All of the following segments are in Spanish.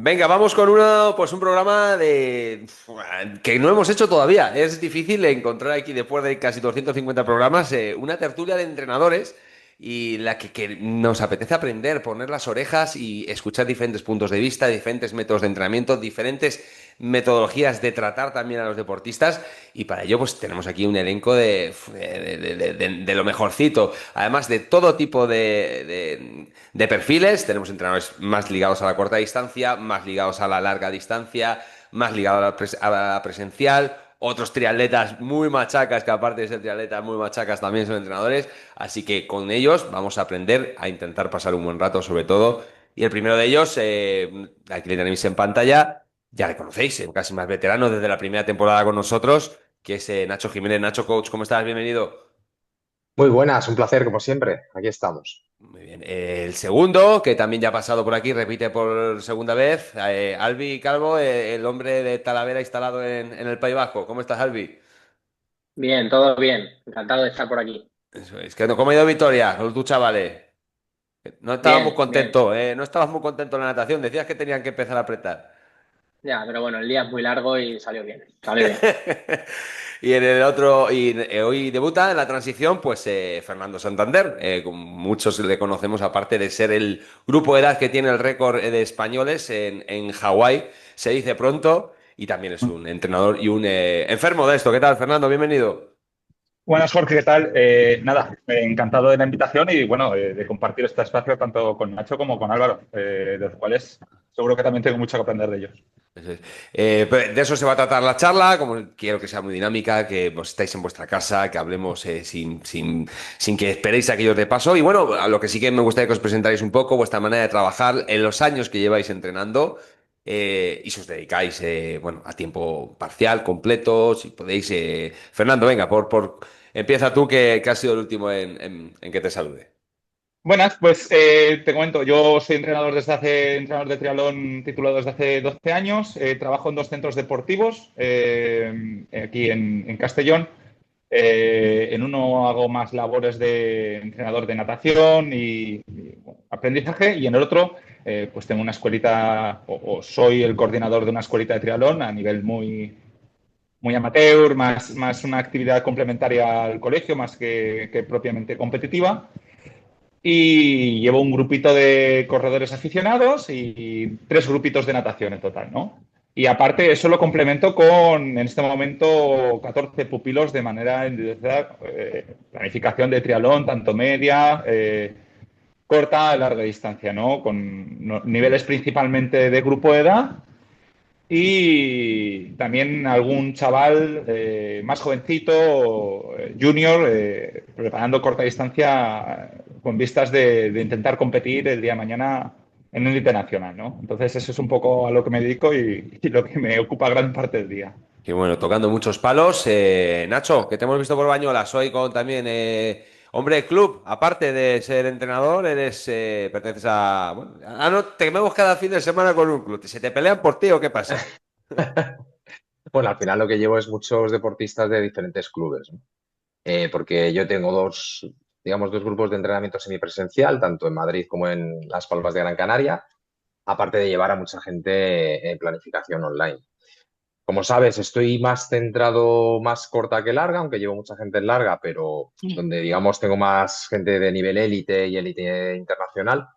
Venga, vamos con un programa que no hemos hecho todavía. Es difícil encontrar aquí, después de casi 250 programas, una tertulia de entrenadores y que nos apetece aprender, poner las orejas y escuchar diferentes puntos de vista, diferentes métodos de entrenamiento, diferentes metodologías de tratar también a los deportistas. Y para ello, pues tenemos aquí un elenco de lo mejorcito. Además de todo tipo de perfiles. Tenemos entrenadores más ligados a la corta distancia, más ligados a la larga distancia, más ligados a la presencial. Otros triatletas muy machacas, que aparte de ser triatletas muy machacas, también son entrenadores. Así que con ellos vamos a aprender a intentar pasar un buen rato, sobre todo. Y el primero de ellos, aquí le tenéis en pantalla, ya le conocéis, casi más veterano desde la primera temporada con nosotros, que es Nacho Jiménez. Nacho Coach, ¿cómo estás? Bienvenido. Muy buenas, un placer como siempre. Aquí estamos. Muy bien. El segundo, que también ya ha pasado por aquí, repite por segunda vez, Albi Calvo, el hombre de Talavera instalado en el País Vasco. ¿Cómo estás, Albi? Bien, todo bien. Encantado de estar por aquí. Eso es. ¿Cómo ha ido Victoria con tus chavales? No estabas muy Bien, bien. contento, no estabas muy contento en la natación. Decías que tenían que empezar a apretar. Ya, pero bueno, el día es muy largo y salió bien. Salió bien. Y en el otro, hoy debuta en la transición, pues Fernando Santander. Como muchos le conocemos, aparte de ser el grupo de edad que tiene el récord de españoles en Hawái, se dice pronto, y también es un entrenador y un enfermo de esto. ¿Qué tal, Fernando? Bienvenido. Buenas, Jorge, ¿qué tal? Nada, encantado de la invitación y bueno, de compartir este espacio tanto con Nacho como con Álvaro, de los cuales seguro que también tengo mucho que aprender de ellos. Eso es. Pues de eso se va a tratar la charla, como quiero que sea muy dinámica, que vos estáis en vuestra casa, que hablemos sin que esperéis aquellos de paso. Y bueno, a lo que sí que me gustaría que os presentarais un poco vuestra manera de trabajar en los años que lleváis entrenando y si os dedicáis bueno, a tiempo parcial, completo, si podéis. Fernando, venga, empieza tú que has sido el último en que te salude. Buenas, pues te comento, yo soy entrenador de triatlón titulado desde hace 12 años, trabajo en dos centros deportivos aquí en Castellón. En uno hago más labores de entrenador de natación bueno, aprendizaje y en el otro pues tengo una escuelita o soy el coordinador de una escuelita de triatlón a nivel muy amateur, más una actividad complementaria al colegio, más que propiamente competitiva. Y llevo un grupito de corredores aficionados y tres grupitos de natación en total, ¿no? Y aparte eso lo complemento con, en este momento, 14 pupilos de manera individualizada, planificación de triatlón, tanto media, corta, larga distancia, ¿no? Con niveles principalmente de grupo de edad y también algún chaval más jovencito, junior, preparando corta distancia con vistas de intentar competir el día de mañana en élite nacional, ¿no? Entonces eso es un poco a lo que me dedico y lo que me ocupa gran parte del día. Que bueno, tocando muchos palos. Nacho, que te hemos visto por Bañolas hoy con también hombre de club. Aparte de ser entrenador, perteneces a. Bueno, no, te vemos cada fin de semana con un club. ¿Se te pelean por ti o qué pasa? Bueno, al final lo que llevo es muchos deportistas de diferentes clubes, ¿no? Porque yo tengo dos grupos de entrenamiento semipresencial, tanto en Madrid como en Las Palmas de Gran Canaria, aparte de llevar a mucha gente en planificación online. Como sabes, estoy más centrado más corta que larga, aunque llevo mucha gente en larga, pero donde digamos tengo más gente de nivel élite y élite internacional,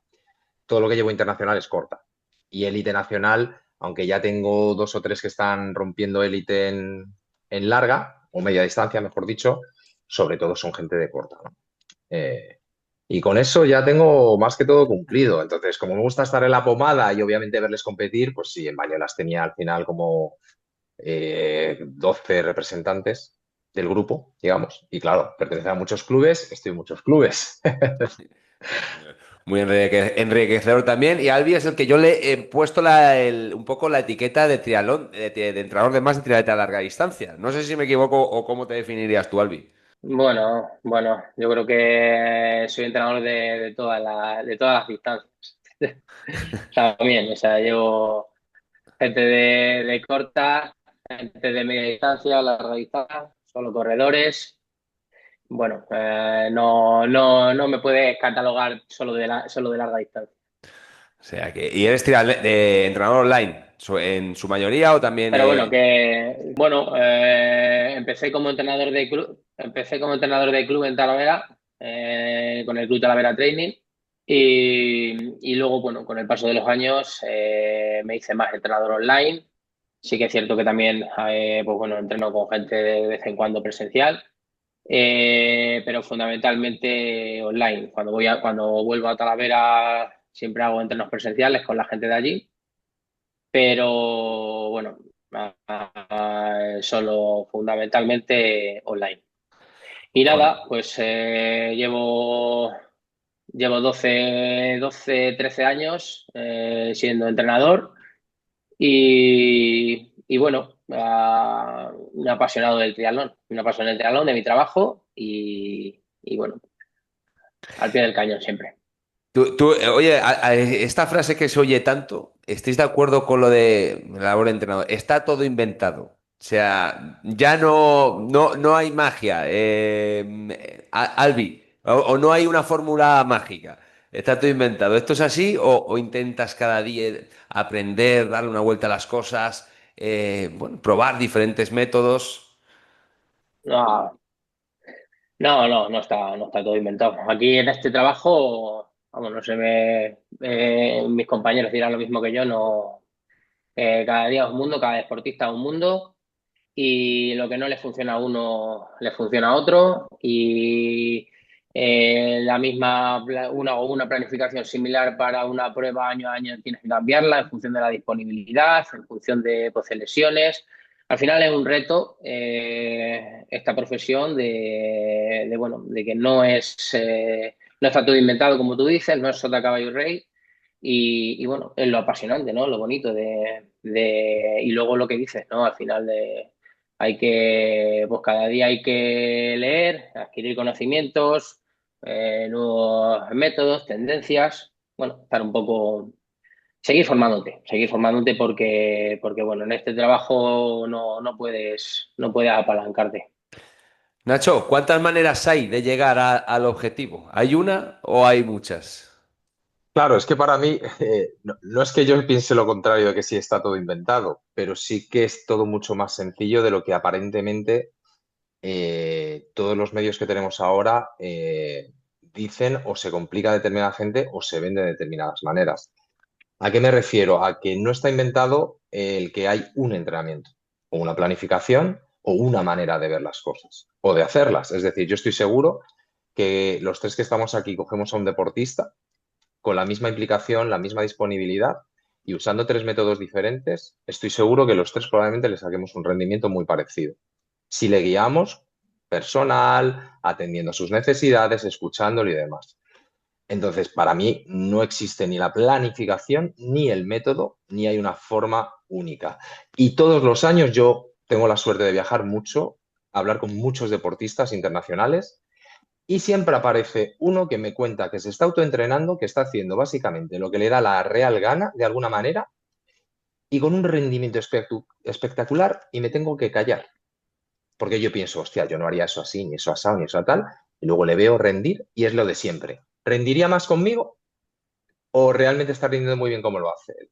todo lo que llevo internacional es corta. Y élite nacional, aunque ya tengo dos o tres que están rompiendo élite en larga, o media distancia, mejor dicho, sobre todo son gente de corta, ¿no? Eh, y con eso ya tengo más que todo cumplido. Entonces, como me gusta estar en la pomada y obviamente verles competir, pues sí, en Bañolas tenía al final como 12 representantes del grupo, digamos. Y claro, pertenecen a muchos clubes, estoy en muchos clubes. Muy enriquecedor también. Y Albi es el que yo le he puesto un poco la etiqueta de triatlón, de entrenador de más de triatleta a larga distancia. No sé si me equivoco o cómo te definirías tú, Albi. Bueno, yo creo que soy entrenador de todas las distancias. También, o sea, llevo gente de corta, gente de media distancia, larga distancia, solo corredores. Bueno, no me puedes catalogar solo de larga distancia. O sea que, ¿y eres entrenador online en su mayoría o también? Pero bueno, empecé como entrenador de club en Talavera, con el Club Talavera Training, y luego, bueno, con el paso de los años me hice más entrenador online. Sí que es cierto que también, pues bueno, entreno con gente de vez en cuando presencial, pero fundamentalmente online. Cuando vuelvo a Talavera siempre hago entrenos presenciales con la gente de allí, pero bueno, solo fundamentalmente online. Y Bueno, nada, pues llevo 13 años siendo entrenador y bueno, un apasionado del triatlón, un apasionado del triatlón, de mi trabajo y bueno, al pie del cañón siempre. Oye, esta frase que se oye tanto, ¿estáis de acuerdo con lo de la labor de entrenador? Está todo inventado. O sea, ya no hay magia, Albi, o no hay una fórmula mágica. Está todo inventado. ¿Esto es así o intentas cada día aprender, darle una vuelta a las cosas, bueno, probar diferentes métodos? No, no está todo inventado. Aquí en este trabajo, vamos, no sé, mis compañeros dirán lo mismo que yo, no, cada día es un mundo, cada deportista es un mundo y lo que no le funciona a uno le funciona a otro y una planificación similar para una prueba año a año tienes que cambiarla en función de la disponibilidad, en función de pues, de lesiones. Al final es un reto esta profesión bueno, de que no está todo inventado como tú dices, no es sota, caballo y rey. Y bueno, es lo apasionante, ¿no? Lo bonito y luego lo que dices, ¿no? Al final pues cada día hay que leer, adquirir conocimientos, nuevos métodos, tendencias, bueno, seguir formándote porque bueno, en este trabajo no puedes apalancarte. Nacho, ¿cuántas maneras hay de llegar al objetivo? ¿Hay una o hay muchas? Claro, es que para mí no es que yo piense lo contrario de que sí está todo inventado, pero sí que es todo mucho más sencillo de lo que aparentemente todos los medios que tenemos ahora dicen o se complica a determinada gente o se ven de determinadas maneras. ¿A qué me refiero? A que no está inventado el que hay un entrenamiento o una planificación o una manera de ver las cosas o de hacerlas. Es decir, yo estoy seguro que los tres que estamos aquí cogemos a un deportista con la misma implicación, la misma disponibilidad y usando tres métodos diferentes, estoy seguro que los tres probablemente le saquemos un rendimiento muy parecido. Si le guiamos personal, atendiendo a sus necesidades, escuchándolo y demás. Entonces, para mí no existe ni la planificación, ni el método, ni hay una forma única. Y todos los años yo tengo la suerte de viajar mucho, hablar con muchos deportistas internacionales y siempre aparece uno que me cuenta que se está autoentrenando, que está haciendo básicamente lo que le da la real gana, de alguna manera, y con un rendimiento espectacular y me tengo que callar. Porque yo pienso, hostia, yo no haría eso así, ni eso asado, ni eso a tal, y luego le veo rendir y es lo de siempre. ¿Rendiría más conmigo o realmente está rindiendo muy bien como lo hace él?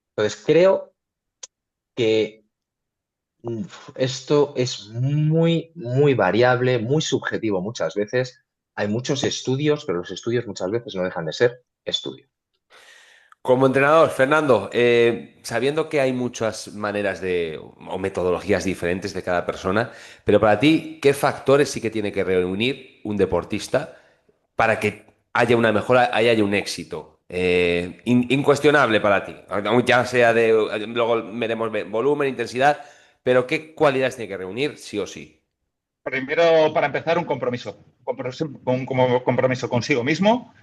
Entonces, creo que esto es muy, muy variable, muy subjetivo muchas veces. Hay muchos estudios, pero los estudios muchas veces no dejan de ser estudios. Como entrenador, Fernando, sabiendo que hay muchas maneras o metodologías diferentes de cada persona, pero para ti, ¿qué factores sí que tiene que reunir un deportista para que haya una mejora, haya un éxito? Incuestionable para ti, aunque ya sea luego veremos volumen, intensidad, pero ¿qué cualidades tiene que reunir sí o sí? Primero, para empezar, un compromiso consigo mismo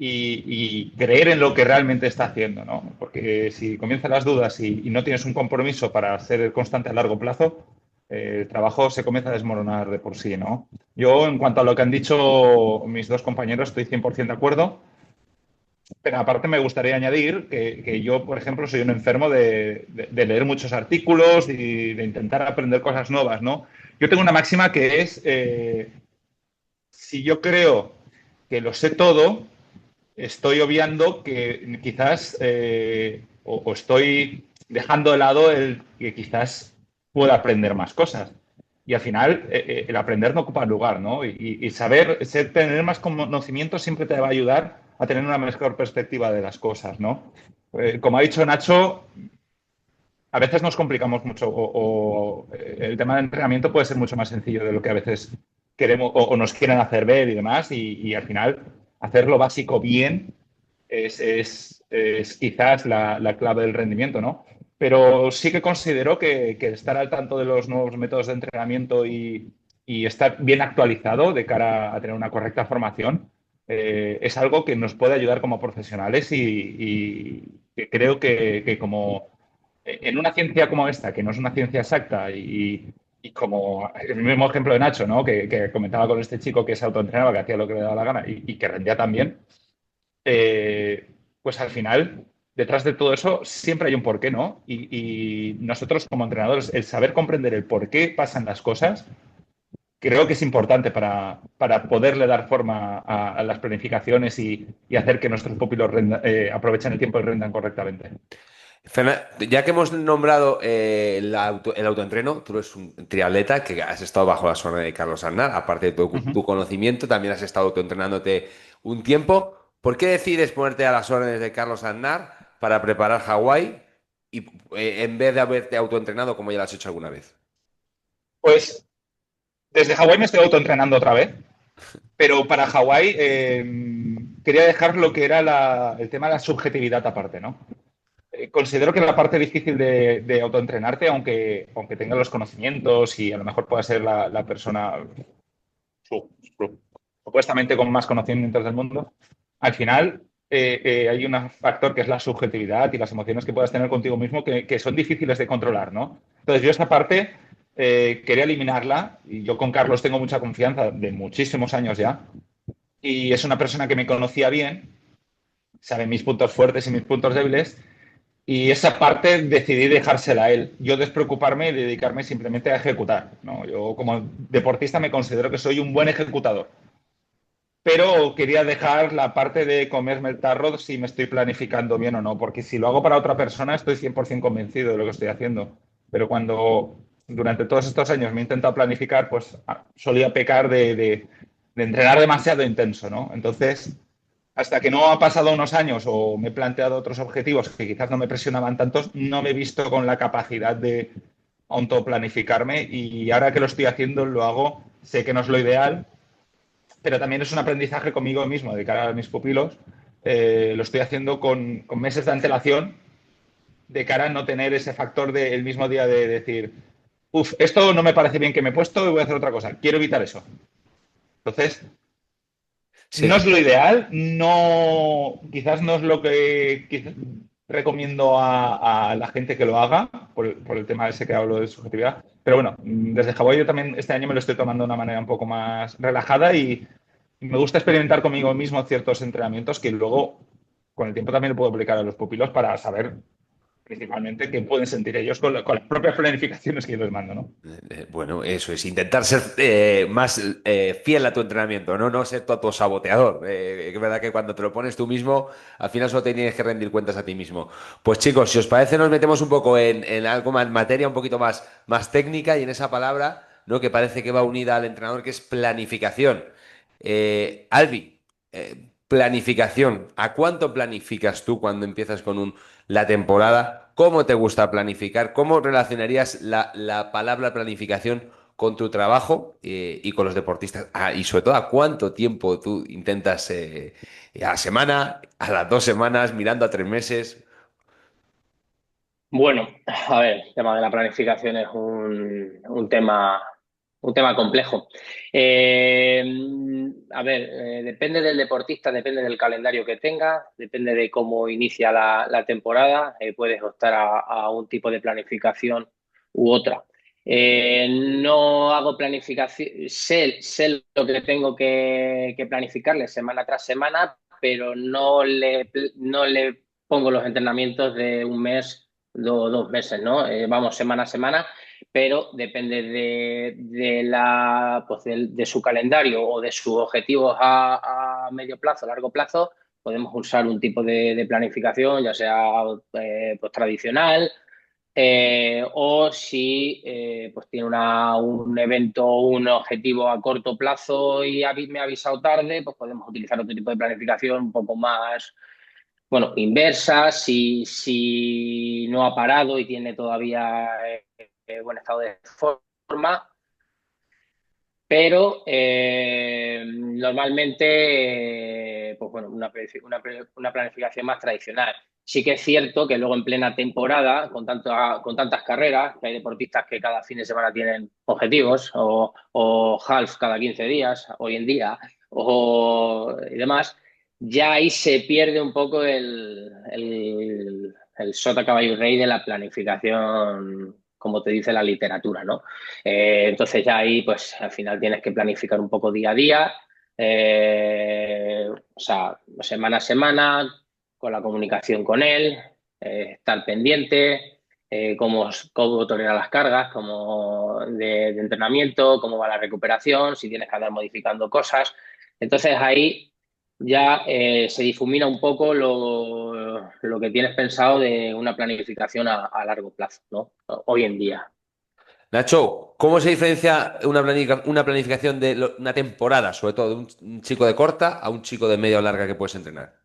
y creer en lo que realmente está haciendo, ¿no? Porque si comienzan las dudas y no tienes un compromiso para ser constante a largo plazo, el trabajo se comienza a desmoronar de por sí, ¿no? Yo, en cuanto a lo que han dicho mis dos compañeros, estoy 100% de acuerdo, pero aparte me gustaría añadir que yo, por ejemplo, soy un enfermo de leer muchos artículos y de intentar aprender cosas nuevas, ¿no? Yo tengo una máxima que es, si yo creo que lo sé todo, estoy obviando que quizás o estoy dejando de lado el que quizás pueda aprender más cosas. Y al final, el aprender no ocupa lugar, ¿no? Y saber, tener más conocimiento siempre te va a ayudar a tener una mejor perspectiva de las cosas, ¿no? Como ha dicho Nacho, a veces nos complicamos mucho o el tema del entrenamiento puede ser mucho más sencillo de lo que a veces queremos o nos quieren hacer ver y demás. Y al final, hacer lo básico bien es quizás la clave del rendimiento, ¿no? Pero sí que considero que estar al tanto de los nuevos métodos de entrenamiento y estar bien actualizado de cara a tener una correcta formación es algo que nos puede ayudar como profesionales y que creo que como en una ciencia como esta, que no es una ciencia exacta y como el mismo ejemplo de Nacho, ¿no? Que comentaba con este chico que se autoentrenaba, que hacía lo que le daba la gana y que rendía también, pues al final, detrás de todo eso, siempre hay un porqué, ¿no? Y nosotros como entrenadores, el saber comprender el por qué pasan las cosas, creo que es importante para poderle dar forma a las planificaciones y hacer que nuestros pupilos aprovechen el tiempo y rendan correctamente. Ya que hemos nombrado el autoentreno, tú eres un triatleta que has estado bajo la sombra de Carlos Arnal, aparte de tu conocimiento, también has estado autoentrenándote un tiempo. ¿Por qué decides ponerte a las órdenes de Carlos Arnal para preparar Hawái y en vez de haberte autoentrenado como ya lo has hecho alguna vez? Pues desde Hawái me estoy autoentrenando otra vez, pero para Hawái quería dejar lo que era el tema de la subjetividad aparte, ¿no? Considero que la parte difícil de autoentrenarte, aunque tenga los conocimientos y a lo mejor pueda ser la persona supuestamente con más conocimientos del mundo, al final hay un factor que es la subjetividad y las emociones que puedas tener contigo mismo que son difíciles de controlar, ¿no? Entonces yo esta parte quería eliminarla y yo con Carlos tengo mucha confianza de muchísimos años ya y es una persona que me conocía bien, sabe mis puntos fuertes y mis puntos débiles y esa parte decidí dejársela a él. Yo despreocuparme y dedicarme simplemente a ejecutar, ¿no? Yo como deportista me considero que soy un buen ejecutador, pero quería dejar la parte de comerme el tarro si me estoy planificando bien o no, porque si lo hago para otra persona estoy 100% convencido de lo que estoy haciendo. Pero cuando durante todos estos años me he intentado planificar, pues solía pecar de entrenar demasiado intenso, ¿no? Entonces, hasta que no ha pasado unos años o me he planteado otros objetivos que quizás no me presionaban tantos, no me he visto con la capacidad de autoplanificarme y ahora que lo estoy haciendo, lo hago, sé que no es lo ideal, pero también es un aprendizaje conmigo mismo, de cara a mis pupilos. Lo estoy haciendo con meses de antelación, de cara a no tener ese factor del mismo día de decir, uff, esto no me parece bien que me he puesto y voy a hacer otra cosa. Quiero evitar eso. Entonces, no Sí. es lo ideal, no, quizás no es lo que recomiendo a la gente que lo haga, por el tema ese que hablo de subjetividad. Pero bueno, desde Hawái yo también este año me lo estoy tomando de una manera un poco más relajada y me gusta experimentar conmigo mismo ciertos entrenamientos que luego con el tiempo también lo puedo aplicar a los pupilos para saber principalmente qué pueden sentir ellos con las propias planificaciones que yo les mando, ¿no? Bueno, eso es intentar ser más fiel a tu entrenamiento, ¿no? No ser tu autosaboteador. Es verdad que cuando te lo pones tú mismo, al final solo te tienes que rendir cuentas a ti mismo. Pues chicos, si os parece, nos metemos un poco en algo más, materia un poquito más técnica y en esa palabra, ¿no? Que parece que va unida al entrenador, que es planificación. Albi, planificación. ¿A cuánto planificas tú cuando empiezas con la temporada? ¿Cómo te gusta planificar? ¿Cómo relacionarías la palabra planificación con tu trabajo y con los deportistas? Ah, y sobre todo, ¿a cuánto tiempo tú intentas a la semana, a las 2 semanas, mirando a 3 meses? Bueno, a ver, el tema de la planificación es un tema complejo. Eh, a ver, depende del deportista, depende del calendario que tenga, depende de cómo inicia la temporada, puedes optar a un tipo de planificación u otra. No hago planificación, sé lo que tengo que planificarle semana tras semana, pero no le pongo los entrenamientos de un mes, 2 meses, ¿no? Vamos semana a semana, pero depende pues de su calendario o de sus objetivos a medio plazo, a largo plazo, podemos usar un tipo de planificación, ya sea pues tradicional, o si pues tiene un evento o un objetivo a corto plazo y me ha avisado tarde, pues podemos utilizar otro tipo de planificación un poco más, bueno, inversa, si no ha parado y tiene todavía buen estado de forma. Pero normalmente, pues bueno, una planificación más tradicional. Sí que es cierto que luego en plena temporada, con tantas carreras, que hay deportistas que cada fin de semana tienen objetivos o halves cada 15 días, hoy en día, y demás, ya ahí se pierde un poco el sota caballo y rey de la planificación, como te dice la literatura, ¿no? Entonces ya ahí, pues al final tienes que planificar un poco día a día, o sea, semana a semana, con la comunicación con él, estar pendiente, cómo tolerar las cargas, cómo de entrenamiento, cómo va la recuperación, si tienes que andar modificando cosas. Entonces ahí ya se difumina un poco lo que tienes pensado de una planificación a largo plazo, ¿no? Hoy en día. Nacho, ¿cómo se diferencia una planificación de una temporada, sobre todo de un chico de corta a un chico de media o larga que puedes entrenar?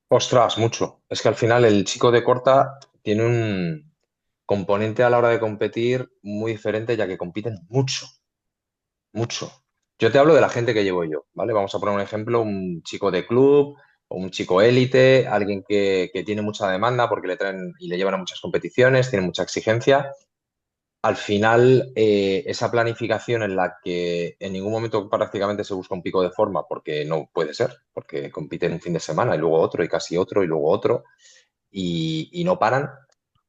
Ostras, mucho. Es que al final el chico de corta tiene un componente a la hora de competir muy diferente, ya que compiten mucho, mucho. Yo te hablo de la gente que llevo yo, ¿vale? Vamos a poner un ejemplo, un chico de club o un chico élite, alguien que tiene mucha demanda porque le traen y le llevan a muchas competiciones, tiene mucha exigencia. Al final, esa planificación en la que en ningún momento prácticamente se busca un pico de forma, porque no puede ser, porque compiten un fin de semana y luego otro y casi otro y luego otro, y no paran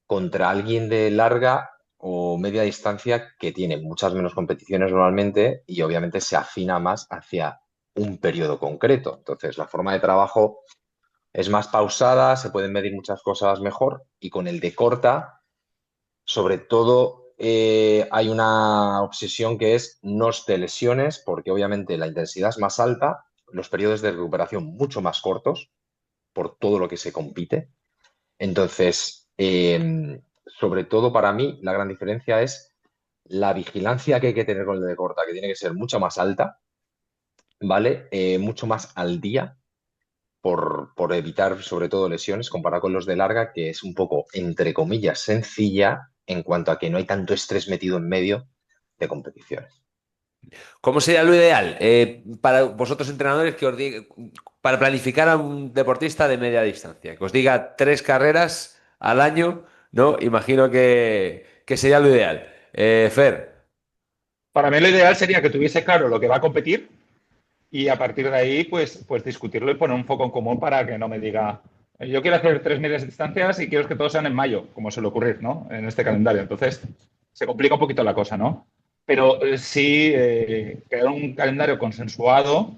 contra alguien de larga o media distancia que tiene muchas menos competiciones normalmente y obviamente se afina más hacia un periodo concreto. Entonces, la forma de trabajo es más pausada, se pueden medir muchas cosas mejor y con el de corta, sobre todo, hay una obsesión que es no te lesiones, porque obviamente la intensidad es más alta, los periodos de recuperación mucho más cortos por todo lo que se compite. Entonces, sobre todo para mí, la gran diferencia es la vigilancia que hay que tener con el de corta, que tiene que ser mucho más alta, ¿vale? Mucho más al día por evitar sobre todo lesiones, comparado con los de larga, que es un poco, entre comillas, sencilla en cuanto a que no hay tanto estrés metido en medio de competiciones. ¿Cómo sería lo ideal para vosotros entrenadores que os diga, para planificar a un deportista de media distancia? Que os diga 3 carreras al año, ¿no? Imagino que sería lo ideal. Fer. Para mí lo ideal sería que tuviese claro lo que va a competir y a partir de ahí, pues discutirlo y poner un foco en común para que no me diga, yo quiero hacer 3 medias distancias y quiero que todos sean en mayo, como suele ocurrir, ¿no? En este calendario. Entonces, se complica un poquito la cosa, ¿no? Pero sí, crear un calendario consensuado,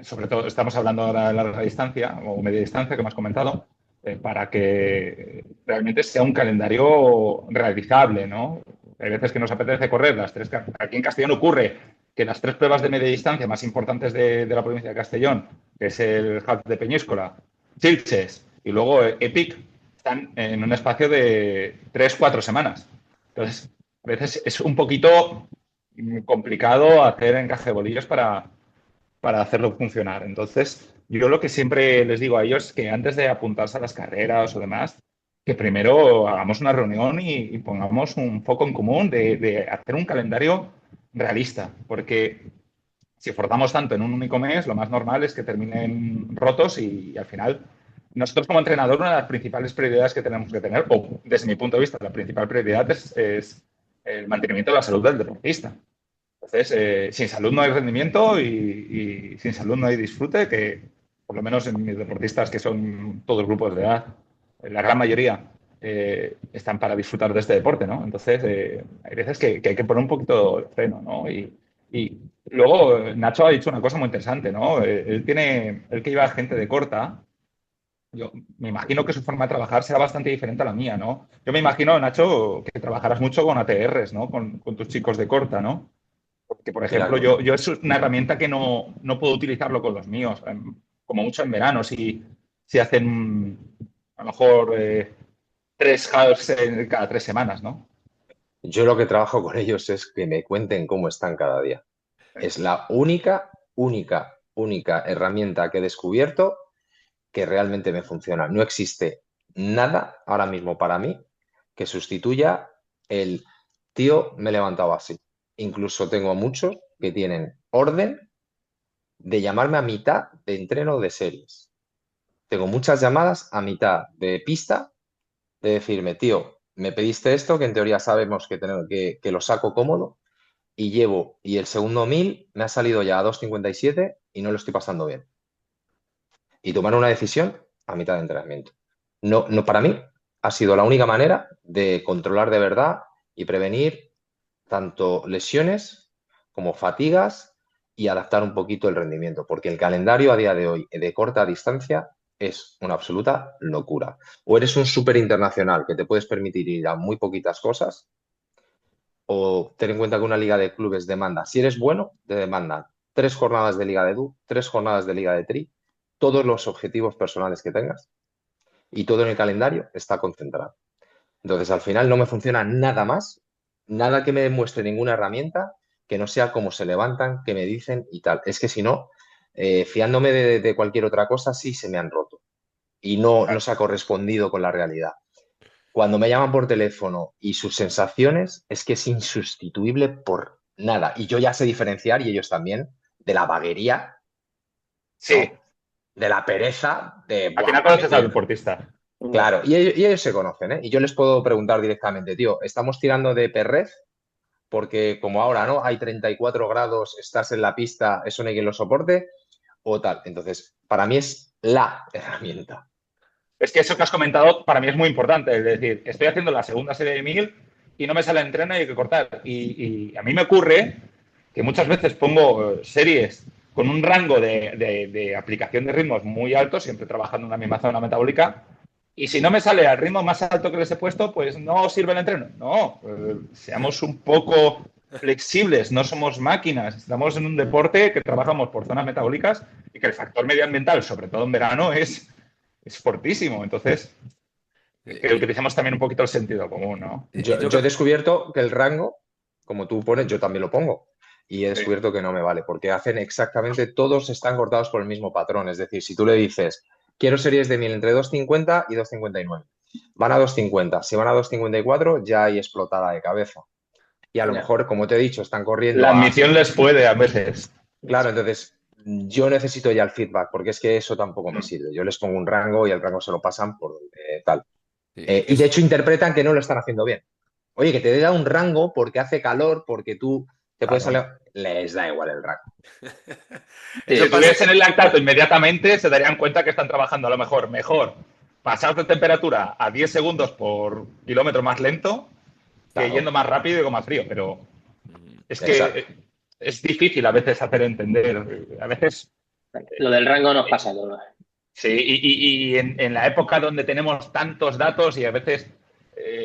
sobre todo estamos hablando ahora de larga distancia o media distancia, que me has comentado, para que realmente sea un calendario realizable, ¿no? Hay veces que nos apetece correr las tres. Aquí en Castellón ocurre que las 3 pruebas de media distancia más importantes de la provincia de Castellón, que es el Half de Peñíscola, Sitges y luego Epic, están en un espacio de 3, 4 semanas. Entonces, a veces es un poquito complicado hacer encaje de bolillos para hacerlo funcionar. Entonces, yo lo que siempre les digo a ellos es que antes de apuntarse a las carreras o demás, que primero hagamos una reunión y pongamos un foco en común de hacer un calendario realista, porque si forzamos tanto en un único mes, lo más normal es que terminen rotos y al final nosotros como entrenador una de las principales prioridades que tenemos que tener, o desde mi punto de vista, la principal prioridad es el mantenimiento de la salud del deportista. Entonces, sin salud no hay rendimiento y sin salud no hay disfrute, que por lo menos en mis deportistas, que son todos grupos de edad, la gran mayoría están para disfrutar de este deporte, ¿no? Entonces, hay veces que hay que poner un poquito de freno, ¿no? Y luego Nacho ha dicho una cosa muy interesante, ¿no? Él que lleva gente de corta, yo me imagino que su forma de trabajar será bastante diferente a la mía, ¿no? Yo me imagino, Nacho, que trabajarás mucho con ATRs, ¿no? Con tus chicos de corta, ¿no? Porque, por ejemplo, Claro. yo es una herramienta que no puedo utilizarlo con los míos, como mucho en verano. Si si hacen a lo mejor 3 halves cada 3 semanas, ¿no? Yo lo que trabajo con ellos es que me cuenten cómo están cada día. Es la única herramienta que he descubierto que realmente me funciona. No existe nada ahora mismo para mí que sustituya el tío, me he levantado así. Incluso tengo muchos que tienen orden de llamarme a mitad de entreno de series. Tengo muchas llamadas a mitad de pista de decirme, tío, me pediste esto, que en teoría sabemos que lo saco cómodo, y el segundo 1000 me ha salido ya a 2,57 y no lo estoy pasando bien. Y tomar una decisión a mitad de entrenamiento. No, no, para mí ha sido la única manera de controlar de verdad y prevenir tanto lesiones como fatigas y adaptar un poquito el rendimiento, porque el calendario a día de hoy de corta distancia es una absoluta locura. O eres un súper internacional que te puedes permitir ir a muy poquitas cosas, o ten en cuenta que una liga de clubes demanda, si eres bueno, te demandan 3 jornadas de liga de DU, 3 jornadas de liga de tri, todos los objetivos personales que tengas y todo en el calendario está concentrado. Entonces, al final no me funciona nada más, nada que me demuestre ninguna herramienta que no sea cómo se levantan, qué me dicen y tal. Es que si no, fiándome de cualquier otra cosa, sí se me han roto y no se ha correspondido con la realidad. Cuando me llaman por teléfono y sus sensaciones, es que es insustituible por nada. Y yo ya sé diferenciar, y ellos también, de la vaguería, Sí. ¿no? De la pereza, de... Al final conoces al deportista. Claro, y ellos se conocen, ¿eh? Y yo les puedo preguntar directamente, tío, ¿estamos tirando de perrez? Porque como ahora, ¿no? Hay 34 grados, estás en la pista, ¿eso no hay quien lo soporte? O tal. Entonces, para mí es la herramienta. Es que eso que has comentado para mí es muy importante. Es decir, estoy haciendo la segunda serie de 1000 y no me sale entreno y hay que cortar. Y a mí me ocurre que muchas veces pongo series con un rango de aplicación de ritmos muy alto, siempre trabajando en una misma zona metabólica, y si no me sale al ritmo más alto que les he puesto, pues no sirve el entreno. No, seamos un poco flexibles, no somos máquinas, estamos en un deporte que trabajamos por zonas metabólicas y que el factor medioambiental, sobre todo en verano, es fortísimo. Entonces, que utilicemos también un poquito el sentido común, ¿no? Yo he descubierto que el rango, como tú pones, yo también lo pongo. Y he descubierto que no me vale, porque hacen exactamente, todos están cortados por el mismo patrón. Es decir, si tú le dices, quiero series de 1000 entre 2,50 y 2,59, van a 2,50. Si van a 2,54, ya hay explotada de cabeza. Y a lo mejor, como te he dicho, están corriendo. La admisión les puede a veces. Claro, entonces yo necesito ya el feedback, porque es que eso tampoco me sirve. Yo les pongo un rango y el rango se lo pasan por tal. Y de hecho interpretan que no lo están haciendo bien. Oye, que te da un rango porque hace calor, porque tú te puedes salir... Les da igual el rango. Si tuviesen el lactato inmediatamente, se darían cuenta que están trabajando a lo mejor pasar de temperatura a 10 segundos por kilómetro más lento que yendo más rápido y con más frío. Pero es que es difícil a veces hacer entender. A veces... Lo del rango nos pasa a todos. Sí, y en la época donde tenemos tantos datos y a veces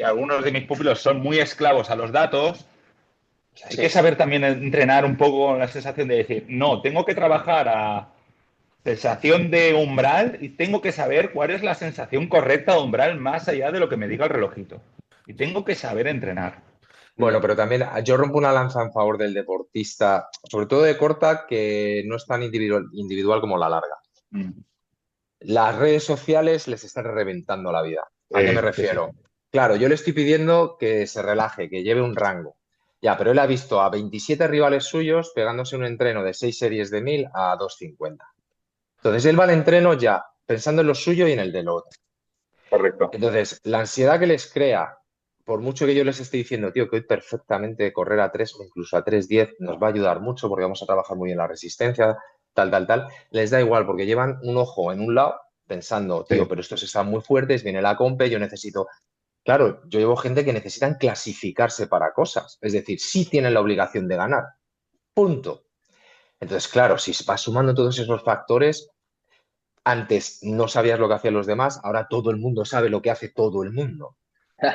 algunos de mis pupilos son muy esclavos a los datos, hay que saber también entrenar un poco la sensación de decir, no, tengo que trabajar a sensación de umbral y tengo que saber cuál es la sensación correcta de umbral más allá de lo que me diga el relojito. Y tengo que saber entrenar. Bueno, pero también yo rompo una lanza en favor del deportista, sobre todo de corta, que no es tan individual como la larga. Las redes sociales les están reventando la vida. ¿A qué me refiero? Sí. Claro, yo le estoy pidiendo que se relaje, que lleve un rango. Ya, pero él ha visto a 27 rivales suyos pegándose un entreno de 6 series de 1000 a 2,50. Entonces él va al entreno ya pensando en lo suyo y en el del otro. Correcto. Entonces, la ansiedad que les crea, por mucho que yo les esté diciendo, tío, que hoy perfectamente correr a 3 o incluso a 3,10 nos va a ayudar mucho porque vamos a trabajar muy bien la resistencia, tal, les da igual porque llevan un ojo en un lado pensando, tío, pero estos están muy fuertes, viene la compe, yo necesito... Claro, yo llevo gente que necesitan clasificarse para cosas, es decir, sí tienen la obligación de ganar, punto. Entonces, claro, si vas sumando todos esos factores, antes no sabías lo que hacían los demás, ahora todo el mundo sabe lo que hace todo el mundo.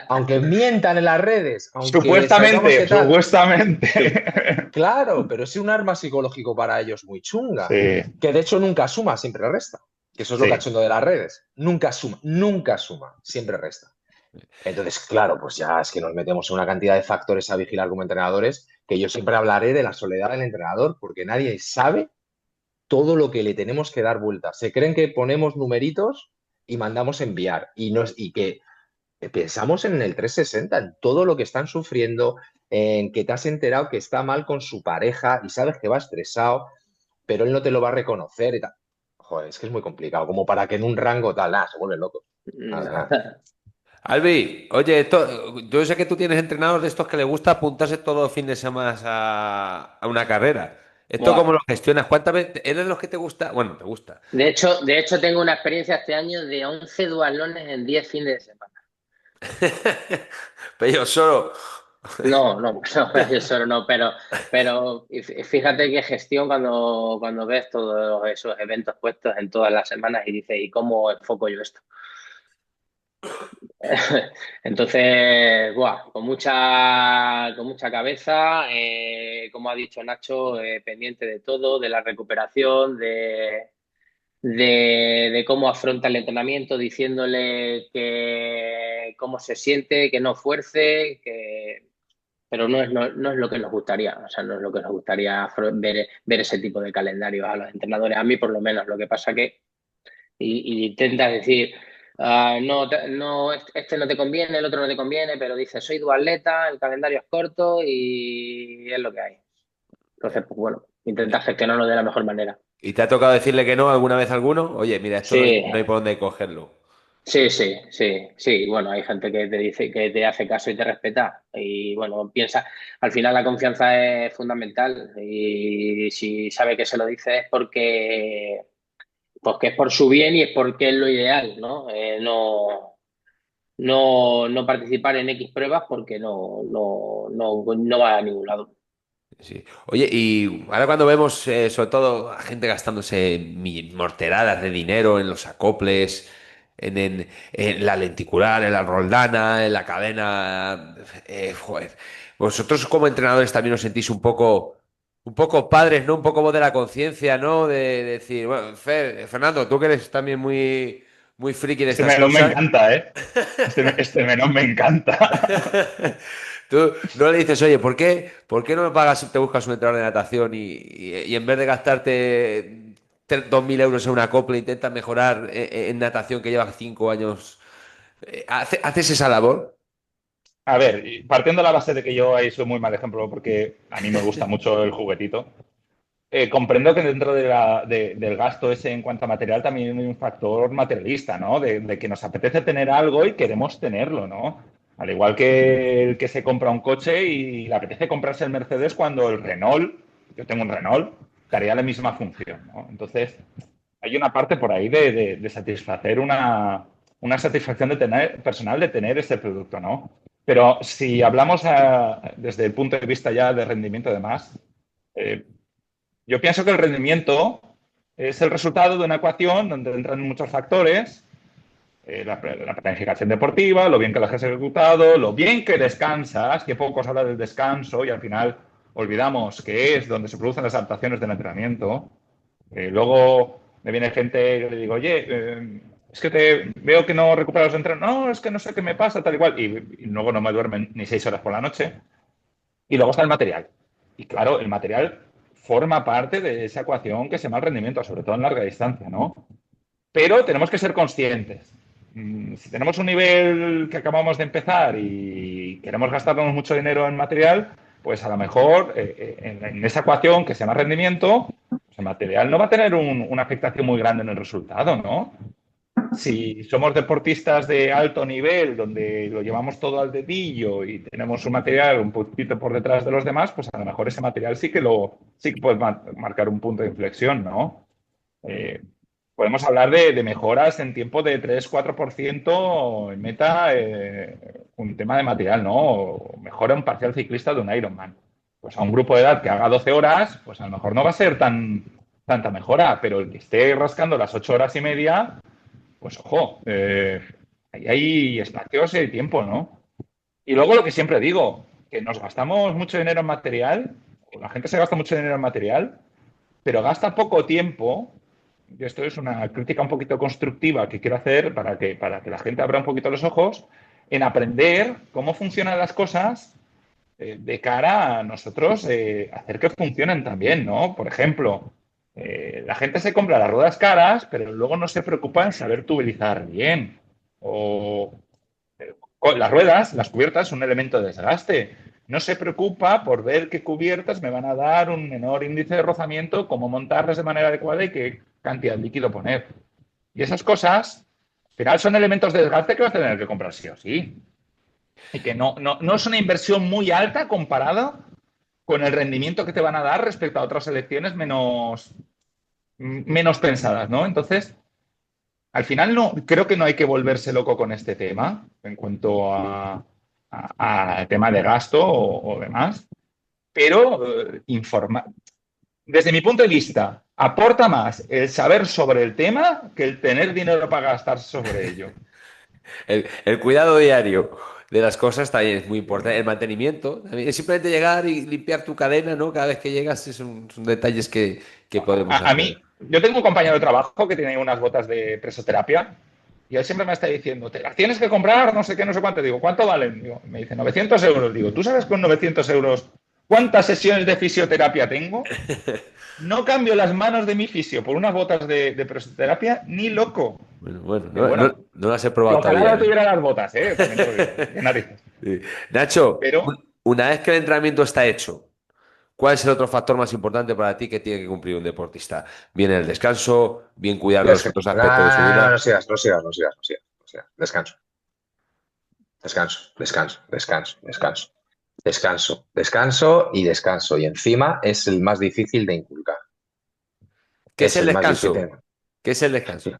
Aunque mientan en las redes. Aunque supuestamente. Claro, pero es un arma psicológico para ellos muy chunga. Sí. Que de hecho nunca suma, siempre resta. que eso es lo Sí. cachondo de las redes. Nunca suma, siempre resta. Entonces, claro, pues ya es que nos metemos en una cantidad de factores a vigilar como entrenadores que yo siempre hablaré de la soledad del entrenador porque nadie sabe todo lo que le tenemos que dar vueltas. Se creen que ponemos numeritos y mandamos enviar y que pensamos en el 360, en todo lo que están sufriendo, en que te has enterado que está mal con su pareja y sabes que va estresado, pero él no te lo va a reconocer y tal. Joder, es que es muy complicado, como para que en un rango tal, nada, se vuelve loco. Nada, nada. Albi, oye, yo sé que tú tienes entrenadores de estos que les gusta apuntarse todo fin de semana a una carrera. ¿Esto cómo Buah. lo gestionas? ¿Cuántas veces eres de los que te gusta? Bueno, te gusta. De hecho, tengo una experiencia este año de 11 duatlones en 10 fines de semana. Pero yo solo. No, no, no, yo solo no, pero fíjate qué gestión cuando ves todos esos eventos puestos en todas las semanas y dices, ¿y cómo enfoco yo esto? Entonces, buah, con mucha cabeza, como ha dicho Nacho, pendiente de todo, de la recuperación, de cómo afronta el entrenamiento, diciéndole que cómo se siente, que no fuerce, pero no es lo que nos gustaría, o sea, no es lo que nos gustaría ver ese tipo de calendarios a los entrenadores, a mí por lo menos. Lo que pasa que y intentas decir, no, no, este no te conviene, el otro no te conviene, pero dices, soy duatleta, el calendario es corto y es lo que hay. Entonces, pues bueno, intentas gestionarlo de la mejor manera. ¿Y te ha tocado decirle que no alguna vez a alguno? Oye, mira, esto no hay, Sí, no hay por dónde cogerlo. sí, sí, sí, sí. Bueno, hay gente que te dice que te hace caso y te respeta. Y bueno, piensa, al final la confianza es fundamental. Y si sabe que se lo dice es porque es por su bien y es porque es lo ideal, ¿no? No participar en X pruebas porque no va a ningún lado. Sí. Oye, y ahora cuando vemos sobre todo a gente gastándose morteradas de dinero en los acoples, en la lenticular, en la roldana, en la cadena, joder. Vosotros como entrenadores también os sentís un poco padres, ¿no? Un poco voz de la conciencia, ¿no? De decir, bueno, Fernando, tú que eres también muy friki de Este estas melón me cosas. encanta, ¿eh? Este melón me encanta. Tú no le dices, oye, ¿por qué no me pagas, te buscas un entrenador de natación y en vez de gastarte 2.000 euros en una copla, intentas mejorar en natación que llevas 5 años? ¿Haces esa labor? A ver, y partiendo de la base de que yo ahí soy muy mal ejemplo porque a mí me gusta mucho el juguetito, comprendo que dentro del gasto ese en cuanto a material también hay un factor materialista, ¿no? De que nos apetece tener algo y queremos tenerlo, ¿no? Al igual que el que se compra un coche y le apetece comprarse el Mercedes cuando el Renault, yo tengo un Renault, daría la misma función, ¿no? Entonces, hay una parte por ahí de satisfacer una satisfacción personal de tener ese producto, ¿no? Pero si hablamos desde el punto de vista ya de rendimiento y demás, eh, yo pienso que el rendimiento es el resultado de una ecuación donde entran muchos factores, la planificación deportiva, lo bien que las has ejecutado, lo bien que descansas, que poco se habla del descanso y al final olvidamos que es donde se producen las adaptaciones del entrenamiento. Luego me viene gente y le digo, oye, es que te veo que no recuperas los entrenos. No, es que no sé qué me pasa, tal y cual. Y luego no me duermen ni 6 horas por la noche. Y luego está el material. Y claro, el material forma parte de esa ecuación que se llama el rendimiento, sobre todo en larga distancia, ¿no? Pero tenemos que ser conscientes. Si tenemos un nivel que acabamos de empezar y queremos gastarnos mucho dinero en material, pues a lo mejor en esa ecuación que se llama rendimiento, pues el material no va a tener una afectación muy grande en el resultado, ¿no? Si somos deportistas de alto nivel, donde lo llevamos todo al dedillo y tenemos un material un poquito por detrás de los demás, pues a lo mejor ese material sí que puede marcar un punto de inflexión, ¿no? Eh, Podemos hablar de mejoras en tiempo de 3-4% en meta, un tema de material, ¿no? O mejora un parcial ciclista de un Ironman. Pues a un grupo de edad que haga 12 horas, pues a lo mejor no va a ser tanta mejora, pero el que esté rascando las 8 horas y media, pues ojo, ahí hay espacios y tiempo, ¿no? Y luego lo que siempre digo, que nos gastamos mucho dinero en material, o la gente se gasta mucho dinero en material, pero gasta poco tiempo y esto es una crítica un poquito constructiva que quiero hacer para que la gente abra un poquito los ojos, en aprender cómo funcionan las cosas de cara a nosotros hacer que funcionen también, ¿no? Por ejemplo, la gente se compra las ruedas caras, pero luego no se preocupa en saber tubilizar bien. O las ruedas, las cubiertas, son un elemento de desgaste. No se preocupa por ver qué cubiertas me van a dar un menor índice de rozamiento, cómo montarlas de manera adecuada y qué cantidad de líquido poner. Y esas cosas, al final, son elementos de desgaste que vas a tener que comprar sí o sí. Y que no es una inversión muy alta comparada con el rendimiento que te van a dar respecto a otras selecciones menos pensadas, ¿no? Entonces, al final creo que no hay que volverse loco con este tema en cuanto a tema de gasto o demás, pero desde mi punto de vista, aporta más el saber sobre el tema que el tener dinero para gastar sobre ello. El cuidado diario de las cosas también es muy importante. El mantenimiento, también. Es simplemente llegar y limpiar tu cadena, ¿no? Cada vez que llegas son detalles que podemos A hacer. mí, yo tengo un compañero de trabajo que tiene unas botas de presoterapia y él siempre me está diciendo, te las tienes que comprar, no sé qué, no sé cuánto. Digo, ¿cuánto valen? Digo, me dice, 900 euros. Digo, ¿tú sabes con 900 euros cuántas sesiones de fisioterapia tengo? No cambio las manos de mi fisio por unas botas de presoterapia ni loco. Bueno, Digo, no, bueno, no las he que probado ojalá todavía, no ¿eh? tuviera las botas, ¿eh? También te lo digo. Qué narices. Sí. Nacho, Pero una vez que el entrenamiento está hecho, ¿cuál es el otro factor más importante para ti que tiene que cumplir un deportista? Bien el descanso, bien cuidar los otros aspectos de su No vida. sigas, no sigas, no sigas, no sigas, no sigas. Descanso, descanso, descanso, descanso, descanso, descanso, descanso y descanso. Y encima es el más difícil de inculcar. ¿Qué es Es el el más difícil. descanso? ¿Qué es el descanso?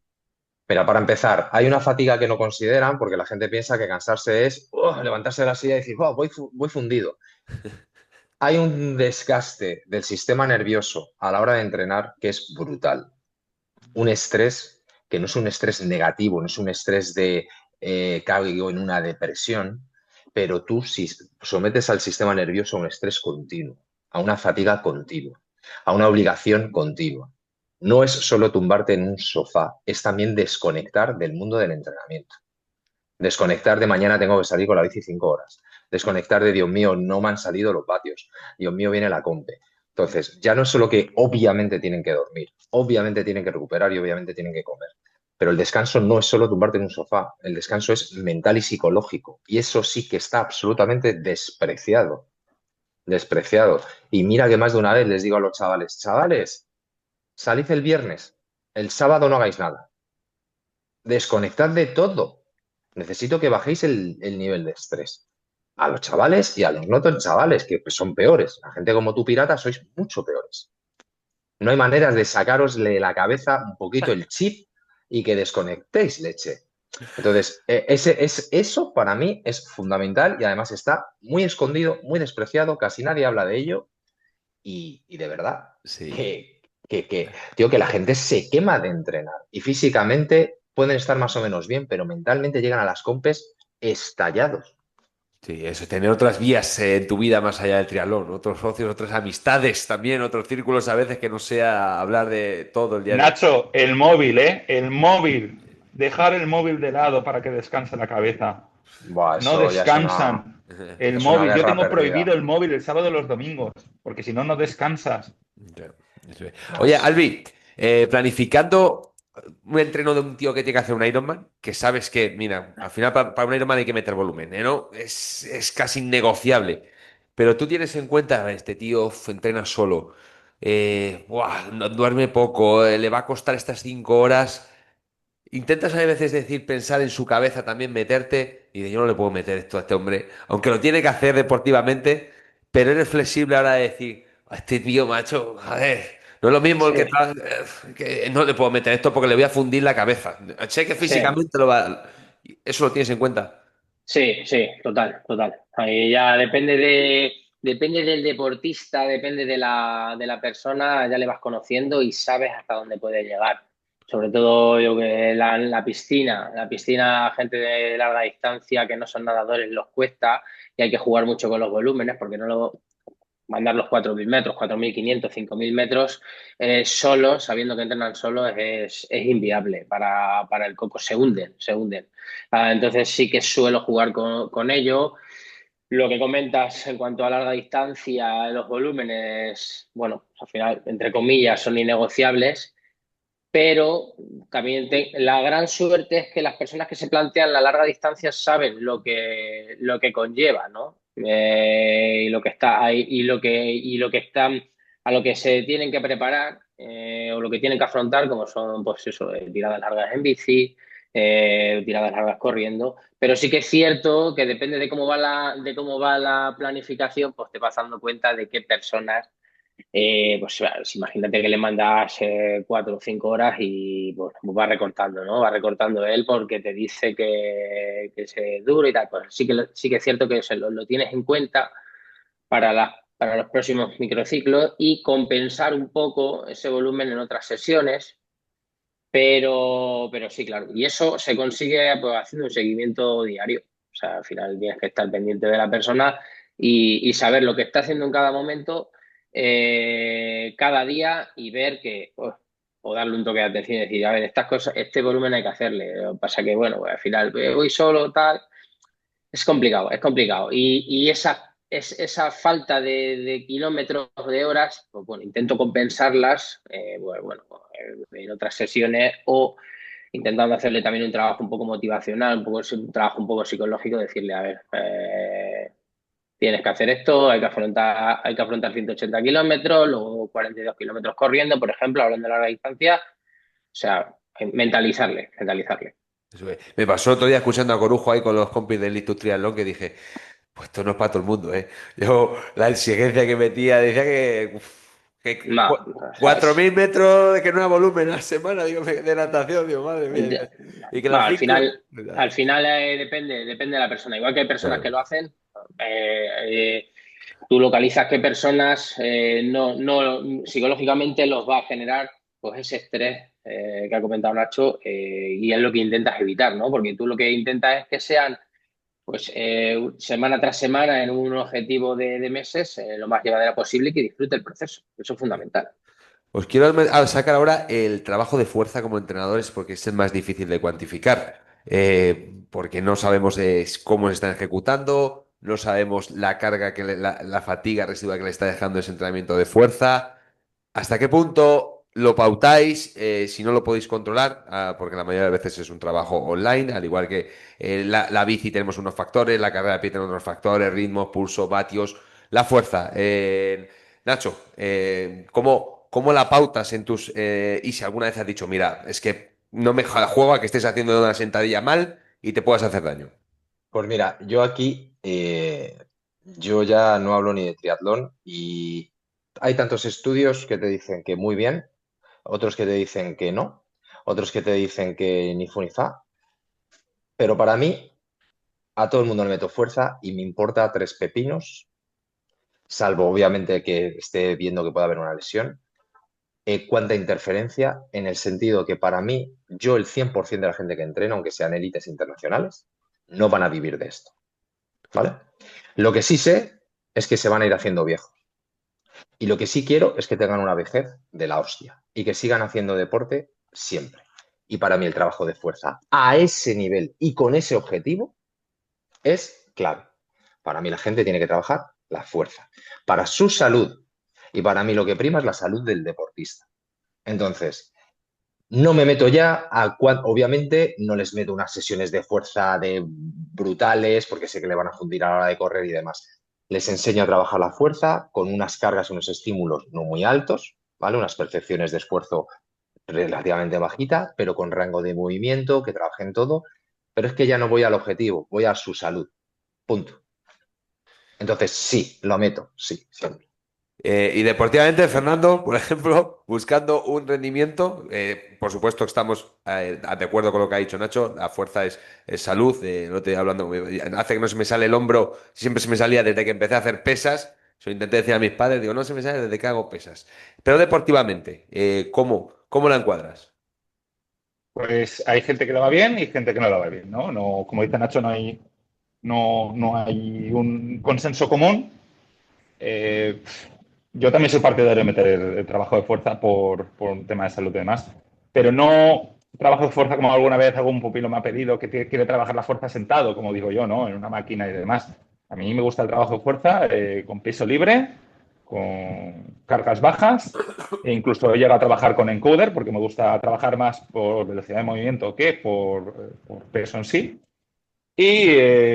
Mira, para empezar, hay una fatiga que no consideran porque la gente piensa que cansarse es levantarse de la silla y decir, voy fundido. Hay un desgaste del sistema nervioso a la hora de entrenar que es brutal. Un estrés que no es un estrés negativo, no es un estrés de caigo en una depresión, pero tú si sometes al sistema nervioso a un estrés continuo, a una fatiga continua, a una obligación continua. No es solo tumbarte en un sofá, es también desconectar del mundo del entrenamiento. Desconectar de mañana tengo que salir con la bici 5 horas. Desconectar de Dios mío, no me han salido los vatios. Dios mío, viene la compe. Entonces, ya no es solo que obviamente tienen que dormir, obviamente tienen que recuperar y obviamente tienen que comer. Pero el descanso no es solo tumbarte en un sofá, el descanso es mental y psicológico. Y eso sí que está absolutamente despreciado. Despreciado. Y mira que más de una vez les digo a los chavales, chavales, salid el viernes, el sábado no hagáis nada. Desconectad de todo. Necesito que bajéis el nivel de estrés. A los chavales y a los no tan chavales, que son peores. La gente como tú, pirata, sois mucho peores. No hay maneras de sacarosle de la cabeza un poquito el chip y que desconectéis leche. Entonces, eso para mí es fundamental y además está muy escondido, muy despreciado, casi nadie habla de ello y de verdad Sí. tío, que la gente se quema de entrenar y físicamente pueden estar más o menos bien, pero mentalmente llegan a las compes estallados. Sí, eso, tener otras vías en tu vida más allá del triatlón, otros socios, otras amistades también, otros círculos a veces que no sea hablar de todo el día de... Nacho, el móvil, ¿eh? El móvil. Dejar el móvil de lado para que descanse la cabeza. Buah, No eso ya descansan. El es una móvil. Yo guerra tengo perdida. prohibido el móvil el sábado y los domingos, porque si no, no descansas. Ya, eso es. No, Oye, Albi, planificando un entreno de un tío que tiene que hacer un Ironman, que sabes que, mira, al final para un Ironman hay que meter volumen, ¿eh? ¿No? Es casi innegociable. Pero tú tienes en cuenta, este tío entrena solo, buah, duerme poco, le va a costar estas 5 horas. Intentas a veces decir, pensar en su cabeza también, meterte, y de yo no le puedo meter esto a este hombre, aunque lo tiene que hacer deportivamente, pero eres flexible ahora de decir, a este tío, macho, joder, no es lo mismo el Sí, que no le puedo meter esto porque le voy a fundir la cabeza. Sé que sí, físicamente lo va. Eso lo tienes en cuenta. sí, sí, total, total. Ahí ya depende del deportista, depende de la persona, ya le vas conociendo y sabes hasta dónde puede llegar. Sobre todo yo que la piscina, gente de larga distancia que no son nadadores los cuesta y hay que jugar mucho con los volúmenes porque mandar los 4.000 metros, 4.500, 5.000 metros solos, sabiendo que entrenan solos, es inviable para el coco, se hunden, se hunden. Entonces sí que suelo jugar con ello. Lo que comentas en cuanto a larga distancia, los volúmenes, bueno, al final, entre comillas, son innegociables, pero también la gran suerte es que las personas que se plantean la larga distancia saben lo que conlleva, ¿no? Y lo que está ahí, y lo que están, a lo que se tienen que preparar, o lo que tienen que afrontar, como son, pues eso, tiradas largas en bici, tiradas largas corriendo. Pero sí que es cierto que depende de cómo va la planificación, pues te vas dando cuenta de qué personas pues imagínate que le mandas 4 o 5 horas y pues va recortando, ¿no? Va recortando él porque te dice que es duro y tal. Pues sí que es cierto que lo tienes en cuenta para los próximos microciclos y compensar un poco ese volumen en otras sesiones. Pero sí, claro. Y eso se consigue pues, haciendo un seguimiento diario. O sea, al final tienes que estar pendiente de la persona y saber lo que está haciendo en cada momento, cada día y ver que, pues, o darle un toque de atención y decir, a ver, estas cosas, este volumen hay que hacerle. Lo que pasa que, bueno, pues, al final voy solo, tal. Es complicado, es complicado. Y esa falta de kilómetros, de horas, pues bueno, intento compensarlas, en otras sesiones o intentando hacerle también un trabajo un poco motivacional, un trabajo un poco psicológico, decirle, a ver, tienes que hacer esto, hay que afrontar 180 kilómetros, luego 42 kilómetros corriendo, por ejemplo, hablando de larga distancia. O sea, mentalizarle, mentalizarle. Me pasó otro día escuchando a Corujo ahí con los compis del Instituto Triatlón que dije, pues esto no es para todo el mundo, ¿eh? Yo, la exigencia que metía, decía que, No, o sea, 4.000 metros de que no era volumen a la semana, digo, de natación, digo, madre mía. Y que no, las 5. al final depende de la persona. Igual que hay personas que Claro. lo hacen, tú localizas qué personas psicológicamente los va a generar pues ese estrés que ha comentado Nacho, y es lo que intentas evitar, ¿no? Porque tú lo que intentas es que sean pues semana tras semana en un objetivo de meses, lo más llevadera posible y que disfrute el proceso. Eso es fundamental. Os quiero sacar ahora el trabajo de fuerza como entrenadores porque es el más difícil de cuantificar. Porque no sabemos cómo se están ejecutando, no sabemos la carga, la fatiga residual que le está dejando ese entrenamiento de fuerza. ¿Hasta qué punto lo pautáis? Si no lo podéis controlar, porque la mayoría de veces es un trabajo online, al igual que la bici tenemos unos factores, la carrera de pie tenemos otros factores, ritmo, pulso, vatios, la fuerza. Nacho, ¿cómo la pautas en tus... y si alguna vez has dicho, mira, es que no me juego a que estés haciendo una sentadilla mal y te puedas hacer daño? Pues mira, yo aquí, yo ya no hablo ni de triatlón y hay tantos estudios que te dicen que muy bien, otros que te dicen que no, otros que te dicen que ni fu ni fa, pero para mí a todo el mundo le meto fuerza y me importa tres pepinos, salvo obviamente que esté viendo que puede haber una lesión. Cuánta interferencia en el sentido que para mí, yo el 100% de la gente que entreno, aunque sean élites internacionales, no van a vivir de esto, ¿vale? Lo que sí sé es que se van a ir haciendo viejos. Y lo que sí quiero es que tengan una vejez de la hostia y que sigan haciendo deporte siempre. Y para mí el trabajo de fuerza a ese nivel y con ese objetivo es clave. Para mí la gente tiene que trabajar la fuerza para su salud. Y para mí lo que prima es la salud del deportista. Entonces, no me meto ya obviamente no les meto unas sesiones de fuerza de brutales porque sé que le van a fundir a la hora de correr y demás. Les enseño a trabajar la fuerza con unas cargas y unos estímulos no muy altos, ¿vale? Unas percepciones de esfuerzo relativamente bajita, pero con rango de movimiento, que trabajen todo. Pero es que ya no voy al objetivo, voy a su salud. Punto. Entonces, sí, lo meto, sí, siempre. Y deportivamente, Fernando, por ejemplo, buscando un rendimiento, por supuesto estamos de acuerdo con lo que ha dicho Nacho, la fuerza es salud, no estoy hablando, hace que no se me sale el hombro, siempre se me salía desde que empecé a hacer pesas, eso intenté decir a mis padres, digo, no se me sale desde que hago pesas. Pero deportivamente, ¿cómo la encuadras? Pues hay gente que le va bien y gente que no le va bien, ¿no? No, como dice Nacho, no hay un consenso común. Eh, yo también soy partidario de meter el trabajo de fuerza por un tema de salud y demás, pero no trabajo de fuerza como alguna vez algún pupilo me ha pedido que quiere trabajar la fuerza sentado, como digo yo, ¿no? En una máquina y demás. A mí me gusta el trabajo de fuerza con peso libre, con cargas bajas, e incluso he llegado a trabajar con encoder porque me gusta trabajar más por velocidad de movimiento que por peso en sí. Y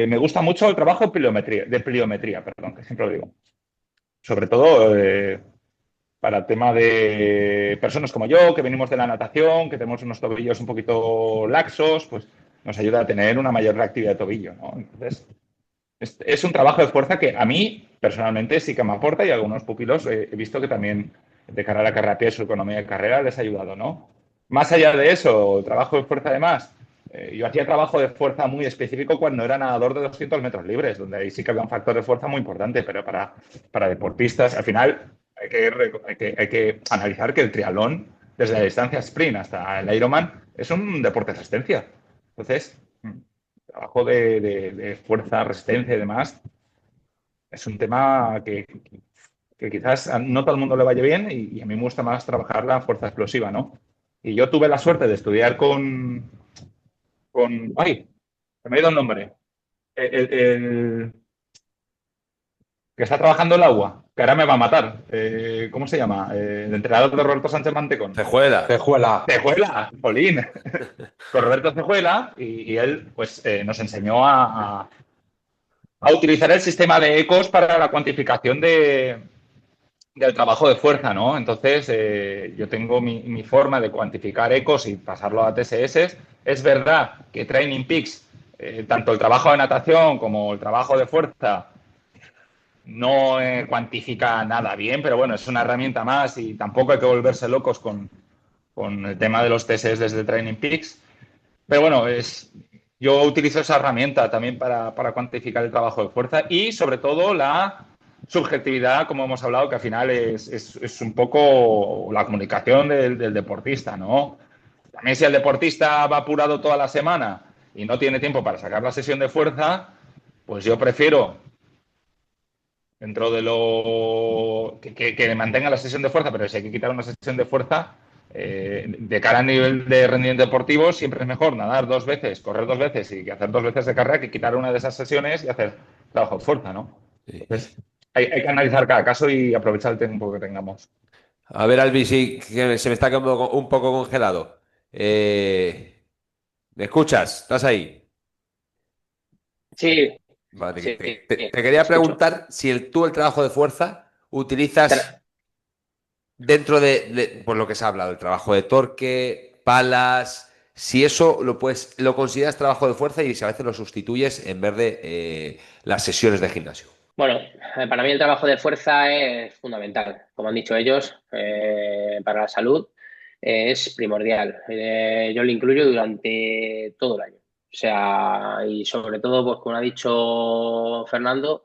me gusta mucho el trabajo de pliometría, perdón, que siempre lo digo. Sobre todo para tema de personas como yo, que venimos de la natación, que tenemos unos tobillos un poquito laxos, pues nos ayuda a tener una mayor reactividad de tobillo, ¿no? Entonces, es un trabajo de fuerza que a mí, personalmente, sí que me aporta y a algunos pupilos he visto que también de cara a la carrera a pie, su economía de carrera les ha ayudado, ¿no? Más allá de eso, trabajo de fuerza además, yo hacía trabajo de fuerza muy específico cuando era nadador de 200 metros libres, donde ahí sí que había un factor de fuerza muy importante, pero para deportistas, al final hay que analizar que el triatlón, desde la distancia sprint hasta el Ironman, es un deporte de resistencia. Entonces, trabajo de fuerza, resistencia y demás, es un tema que quizás no todo el mundo le vaya bien y a mí me gusta más trabajar la fuerza explosiva, ¿no? Y yo tuve la suerte de estudiar ¡ay! Se me ha ido el nombre. El que está trabajando el agua, que ahora me va a matar. ¿Cómo se llama? El entrenador de Roberto Sánchez Mantecón. Cejuela. Cejuela. Cejuela, Polín. Con Roberto Cejuela y él pues nos enseñó a utilizar el sistema de ecos para la cuantificación del trabajo de fuerza, ¿no? Entonces, yo tengo mi forma de cuantificar ecos y pasarlo a TSS. Es verdad que Training Peaks, tanto el trabajo de natación como el trabajo de fuerza, no cuantifica nada bien, pero bueno, es una herramienta más y tampoco hay que volverse locos con el tema de los TSS desde Training Peaks. Pero bueno, yo utilizo esa herramienta también para cuantificar el trabajo de fuerza y sobre todo la subjetividad, como hemos hablado, que al final es un poco la comunicación del deportista, ¿no? También si el deportista va apurado toda la semana y no tiene tiempo para sacar la sesión de fuerza, pues yo prefiero, dentro de lo que mantenga la sesión de fuerza, pero si hay que quitar una sesión de fuerza, de cara a nivel de rendimiento deportivo, siempre es mejor nadar 2 veces, correr 2 veces y hacer 2 veces de carrera que quitar una de esas sesiones y hacer trabajo de fuerza, ¿no? Sí. Entonces, hay que analizar cada caso y aprovechar el tiempo que tengamos. A ver, Albi, sí, que se me está quedando un poco congelado. ¿Me escuchas? ¿Estás ahí? Sí, Vale, sí, te quería escucho. preguntar si tú el trabajo de fuerza utilizas Tra- dentro de, por lo que se ha hablado, el trabajo de torque, palas, si eso lo consideras trabajo de fuerza y si a veces lo sustituyes en vez de las sesiones de gimnasio. Bueno, para mí el trabajo de fuerza es fundamental. Como han dicho ellos, para la salud es primordial. Yo lo incluyo durante todo el año. O sea, y sobre todo, pues como ha dicho Fernando,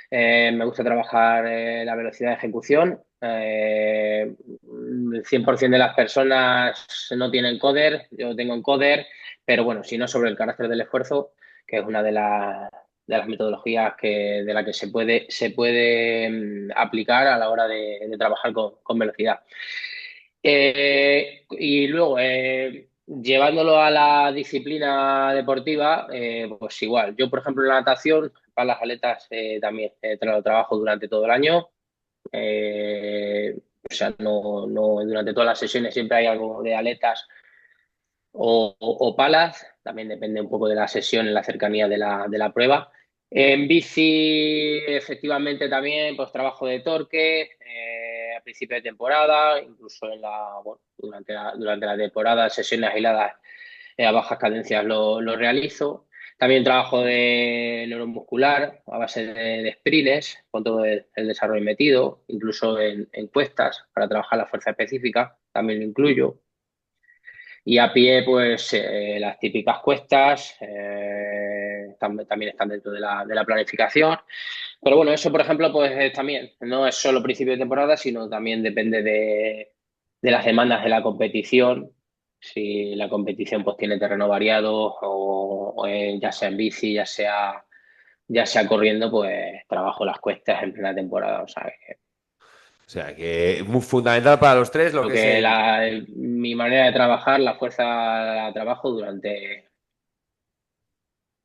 me gusta trabajar la velocidad de ejecución. El 100% de las personas no tienen encoder, yo tengo encoder, pero bueno, si no sobre el carácter del esfuerzo, que es una de las metodologías de la que se puede aplicar a la hora de trabajar con velocidad. Y luego, llevándolo a la disciplina deportiva, pues igual. Yo, por ejemplo, en la natación, para las aletas también lo trabajo durante todo el año. O sea, no durante todas las sesiones siempre hay algo de aletas o palas, también depende un poco de la sesión en la cercanía de la prueba. En bici, efectivamente, también pues trabajo de torque a principio de temporada, incluso bueno, durante la temporada, sesiones aisladas a bajas cadencias lo realizo. También trabajo de neuromuscular a base de sprints, con todo el desarrollo metido, incluso en cuestas para trabajar la fuerza específica, también lo incluyo. Y a pie, pues las típicas cuestas también están dentro de la planificación. Pero bueno, eso, por ejemplo, pues también no es solo principio de temporada, sino también depende de las demandas de la competición. Si la competición pues tiene terreno variado o ya sea en bici, ya sea corriendo, pues trabajo las cuestas en plena temporada. O sea, O sea, que es muy fundamental para los tres lo creo que es que mi manera de trabajar, la fuerza la trabajo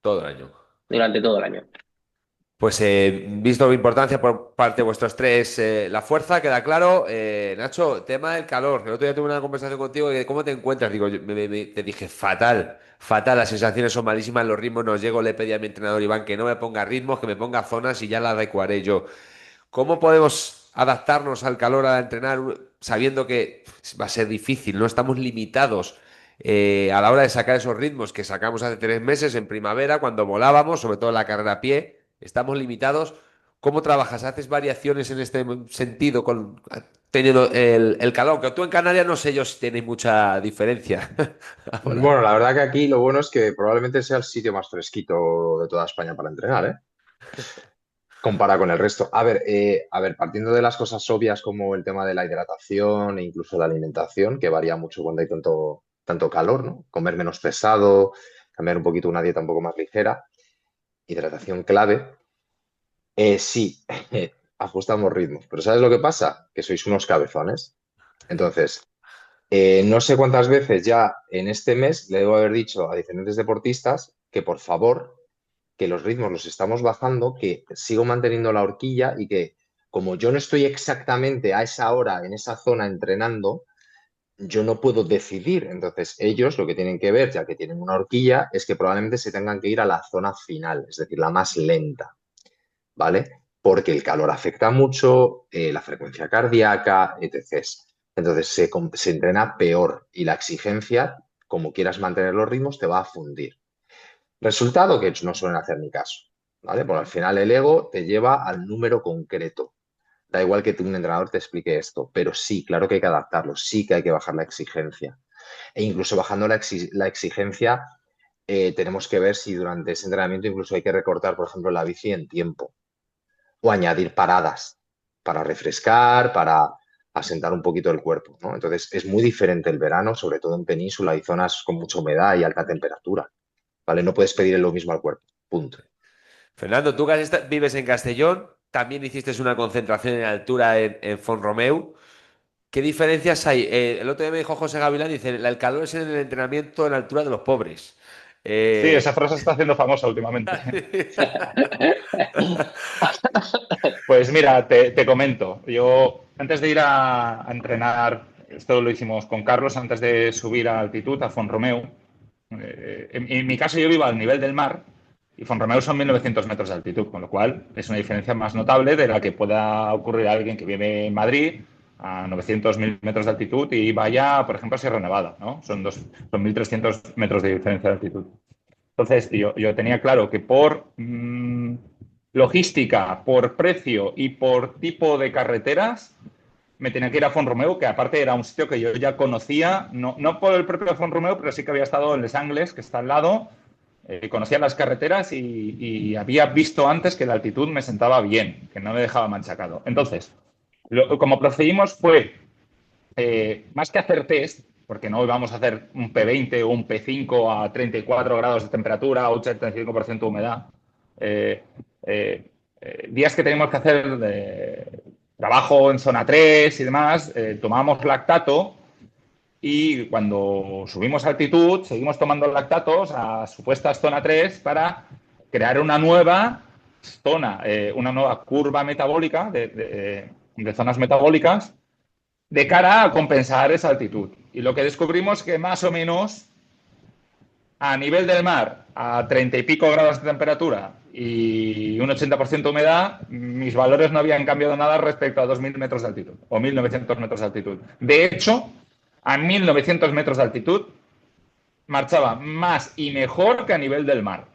todo el año. durante todo el año. Pues visto la importancia por parte de vuestros tres, la fuerza, queda claro. Nacho, tema del calor, que el otro día tuve una conversación contigo de cómo te encuentras. Digo, te dije, fatal, fatal, las sensaciones son malísimas, los ritmos no llego. Le pedí a mi entrenador Iván que no me ponga ritmos, que me ponga zonas y ya la adecuaré yo. ¿Cómo podemos adaptarnos al calor al entrenar sabiendo que va a ser difícil? No estamos limitados a la hora de sacar esos ritmos que sacamos hace 3 meses en primavera cuando volábamos, sobre todo en la carrera a pie. Estamos limitados. ¿Cómo trabajas? ¿Haces variaciones en este sentido teniendo el calor? Que tú en Canarias no sé yo si tenéis mucha diferencia. Ahora. Bueno, la verdad que aquí lo bueno es que probablemente sea el sitio más fresquito de toda España para entrenar, ¿eh? Compara con el resto. A ver, partiendo de las cosas obvias como el tema de la hidratación e incluso la alimentación, que varía mucho cuando hay tanto calor, ¿no? Comer menos pesado, cambiar un poquito una dieta un poco más ligera, hidratación clave. Sí, ajustamos ritmos, pero ¿sabes lo que pasa? Que sois unos cabezones. Entonces, no sé cuántas veces ya en este mes le debo haber dicho a diferentes deportistas que por favor, que los ritmos los estamos bajando, que sigo manteniendo la horquilla y que como yo no estoy exactamente a esa hora en esa zona entrenando, yo no puedo decidir. Entonces, ellos lo que tienen que ver, ya que tienen una horquilla, es que probablemente se tengan que ir a la zona final, es decir, la más lenta. ¿Vale? Porque el calor afecta mucho, la frecuencia cardíaca, etc. Entonces se entrena peor y la exigencia, como quieras mantener los ritmos, te va a fundir. Resultado que no suelen hacer ni caso, ¿vale? Porque al final el ego te lleva al número concreto. Da igual que un entrenador te explique esto, pero sí, claro que hay que adaptarlo, sí que hay que bajar la exigencia. E incluso bajando la exigencia, tenemos que ver si durante ese entrenamiento incluso hay que recortar, por ejemplo, la bici en tiempo o añadir paradas para refrescar, para asentar un poquito el cuerpo, ¿no? Entonces es muy diferente el verano, sobre todo en península y zonas con mucha humedad y alta temperatura, ¿vale? No puedes pedir lo mismo al cuerpo, punto. Fernando, tú que vives en Castellón, también hiciste una concentración en altura en Font-Romeu. ¿Qué diferencias hay? El otro día me dijo José Gavilán, dice, el calor es en el entrenamiento en la altura de los pobres. Sí, esa Eh, frase se está haciendo famosa últimamente. Pues mira, te comento. Yo, antes de ir a entrenar, esto lo hicimos con Carlos, antes de subir a altitud, a Font-Romeu. En mi caso, yo vivo al nivel del mar y Font-Romeu son 1900 metros de altitud, con lo cual es una diferencia más notable de la que pueda ocurrir a alguien que vive en Madrid a 900.000 metros de altitud y vaya, por ejemplo, a Sierra Nevada, ¿no? Son 1300 metros de diferencia de altitud. Entonces, yo tenía claro que por logística, por precio y por tipo de carreteras, me tenía que ir a Font-Romeu, que aparte era un sitio que yo ya conocía, no por el propio Font-Romeu, pero sí que había estado en Les Angles, que está al lado, conocía las carreteras y había visto antes que la altitud me sentaba bien, que no me dejaba manchacado. Entonces, como procedimos fue más que hacer test, porque no íbamos a hacer un P20 o un P5 a 34 grados de temperatura o 85% de humedad, eh, eh, días que teníamos que hacer trabajo en zona 3 y demás, tomábamos lactato y cuando subimos a altitud seguimos tomando lactatos a supuestas zona 3 para crear una nueva zona, una nueva curva metabólica de zonas metabólicas de cara a compensar esa altitud. Y lo que descubrimos es que más o menos a nivel del mar, a 30 y pico grados de temperatura y un 80% de humedad, mis valores no habían cambiado nada respecto a 2.000 metros de altitud o 1.900 metros de altitud. De hecho, a 1.900 metros de altitud marchaba más y mejor que a nivel del mar.